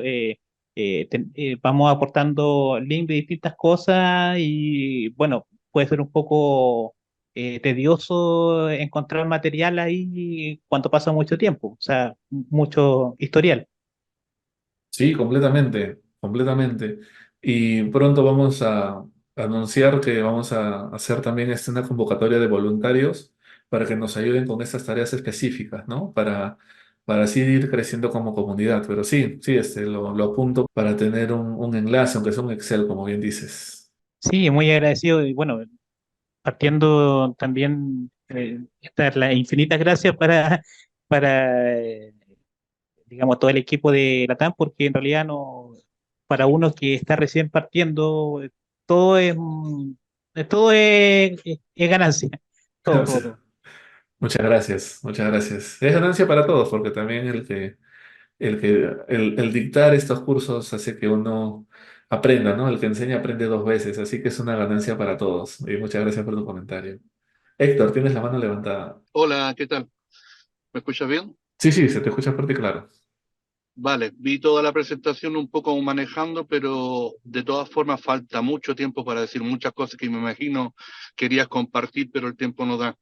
vamos aportando links de distintas cosas y, bueno, puede ser un poco tedioso encontrar material ahí cuando pasa mucho tiempo, o sea, mucho historial. sí, completamente, completamente. Y pronto vamos a anunciar que vamos a hacer también una convocatoria de voluntarios para que nos ayuden con estas tareas específicas, ¿no? Para así ir creciendo como comunidad. Pero sí, sí, lo apunto para tener un enlace, aunque sea un Excel, como bien dices. Sí, muy agradecido y bueno, partiendo también, esta es la infinitas gracias para digamos, todo el equipo de Latam, porque en realidad no, para uno que está recién partiendo, todo es, es ganancia, todo, O todo, sea, todo. muchas gracias, muchas gracias. Es ganancia para todos, porque también el dictar estos cursos hace que uno aprenda, ¿no? El que enseña aprende 2 veces, así que es una ganancia para todos. Y muchas gracias por tu comentario. Héctor, tienes la mano levantada. Hola, ¿qué tal? ¿Me escuchas bien? Sí, sí, se te escucha fuerte y claro. Vale, vi toda la presentación un poco manejando, pero de todas formas falta mucho tiempo para decir muchas cosas que me imagino querías compartir, pero el tiempo no da.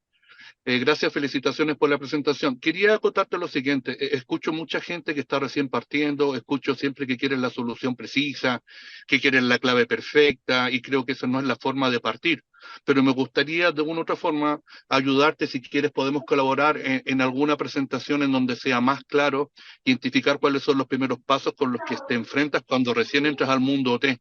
Gracias, felicitaciones por la presentación. Quería acotarte lo siguiente. Escucho mucha gente que está recién partiendo, escucho siempre que quieren la solución precisa, que quieren la clave perfecta, y creo que esa no es la forma de partir. Pero me gustaría de una u otra forma ayudarte, si quieres podemos colaborar en alguna presentación en donde sea más claro, identificar cuáles son los primeros pasos con los que te enfrentas cuando recién entras al mundo OT.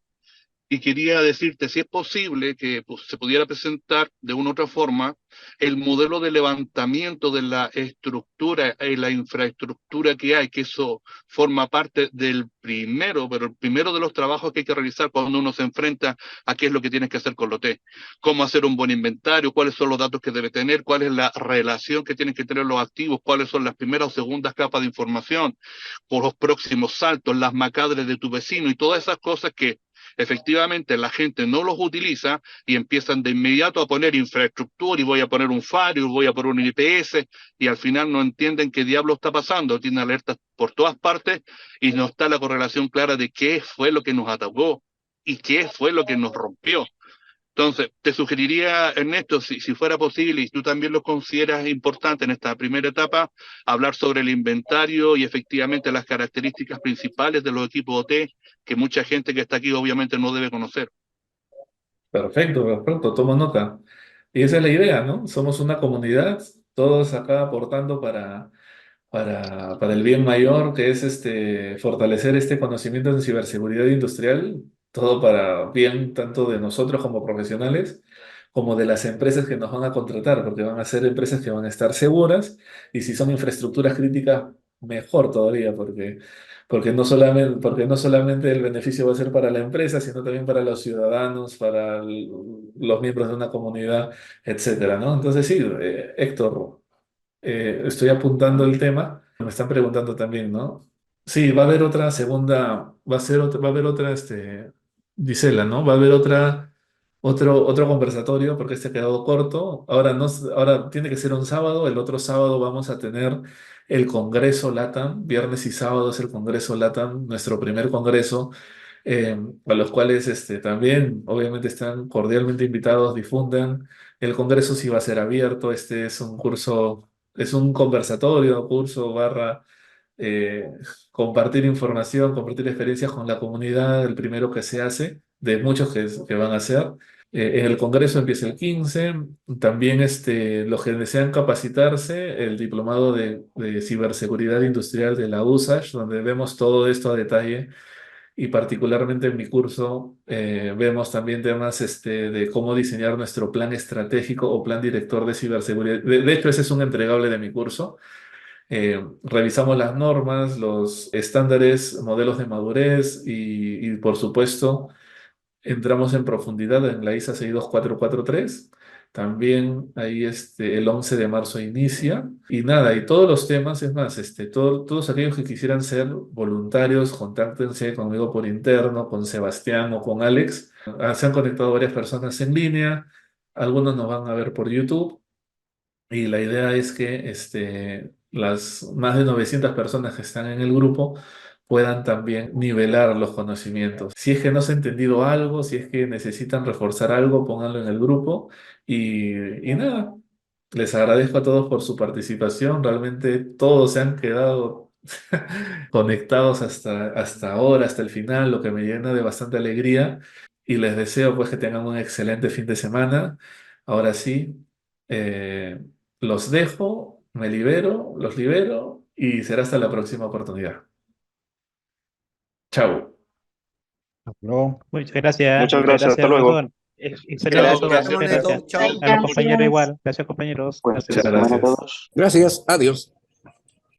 Y quería decirte si es posible que pues, se pudiera presentar de una u otra forma el modelo de levantamiento de la estructura y la infraestructura que hay, que eso forma parte del primero, pero el primero de los trabajos que hay que realizar cuando uno se enfrenta a qué es lo que tienes que hacer con lo T. Cómo hacer un buen inventario, cuáles son los datos que debe tener, cuál es la relación que tienen que tener los activos, cuáles son las primeras o segundas capas de información, por los próximos saltos, las macadres de tu vecino y todas esas cosas que efectivamente la gente no los utiliza y empiezan de inmediato a poner infraestructura y voy a poner un faro y voy a poner un IPS y al final no entienden qué diablo está pasando, tienen alertas por todas partes y no está la correlación clara de qué fue lo que nos atacó y qué fue lo que nos rompió. Entonces, te sugeriría, Ernesto, si fuera posible, y tú también lo consideras importante en esta primera etapa, hablar sobre el inventario y efectivamente las características principales de los equipos OT, que mucha gente que está aquí obviamente no debe conocer. Perfecto, perfecto, tomo nota. Y esa es la idea, ¿no? Somos una comunidad, todos acá aportando para el bien mayor, que es fortalecer este conocimiento en ciberseguridad industrial, todo para bien tanto de nosotros como profesionales, como de las empresas que nos van a contratar, porque van a ser empresas que van a estar seguras, y si son infraestructuras críticas, mejor todavía, porque no solamente el beneficio va a ser para la empresa, sino también para los ciudadanos, para los miembros de una comunidad, etcétera, ¿no? Entonces sí, Héctor. Estoy apuntando el tema. Me están preguntando también, ¿no? Sí, va a haber otra segunda, va a haber otra, Gisela, ¿no? Va a haber otro conversatorio porque este ha quedado corto. Ahora no, ahora tiene que ser un sábado. El otro sábado vamos a tener el Congreso LATAM. Viernes y sábado es el Congreso LATAM, nuestro primer congreso, eh, a los cuales también, obviamente, están cordialmente invitados, difundan. El Congreso sí va a ser abierto. Este es un curso, es un conversatorio, curso barra eh, compartir información, compartir experiencias con la comunidad, el primero que se hace, de muchos que van a hacer. En el Congreso empieza el 15, también los que desean capacitarse, el diplomado de ciberseguridad industrial de la USACH, donde vemos todo esto a detalle y particularmente en mi curso vemos también temas de cómo diseñar nuestro plan estratégico o plan director de ciberseguridad. De hecho, ese es un entregable de mi curso. Revisamos las normas, los estándares, modelos de madurez y por supuesto, entramos en profundidad en la ISA 62443. También ahí el 11 de marzo inicia. Y nada, y todos los temas, es más, todos aquellos que quisieran ser voluntarios, contáctense conmigo por interno, con Sebastián o con Alex. Se han conectado varias personas en línea, algunos nos van a ver por YouTube. Y la idea es que las más de 900 personas que están en el grupo puedan también nivelar los conocimientos. Si es que no se ha entendido algo, si es que necesitan reforzar algo, pónganlo en el grupo. Y nada, les agradezco a todos por su participación. Realmente todos se han quedado conectados hasta ahora, hasta el final, lo que me llena de bastante alegría. Y les deseo pues que tengan un excelente fin de semana. Ahora sí. eh, los dejo, me libero, los libero y será hasta la próxima oportunidad. Chao. No. Muchas gracias, Muchas gracias, hasta luego. Gastón. Excelente Chao, todo, gracias. muchas gracias. Chao. A los compañeros igual, gracias compañeros. Buen fin Gracias. de semana a Gracias. todos. Gracias, adiós.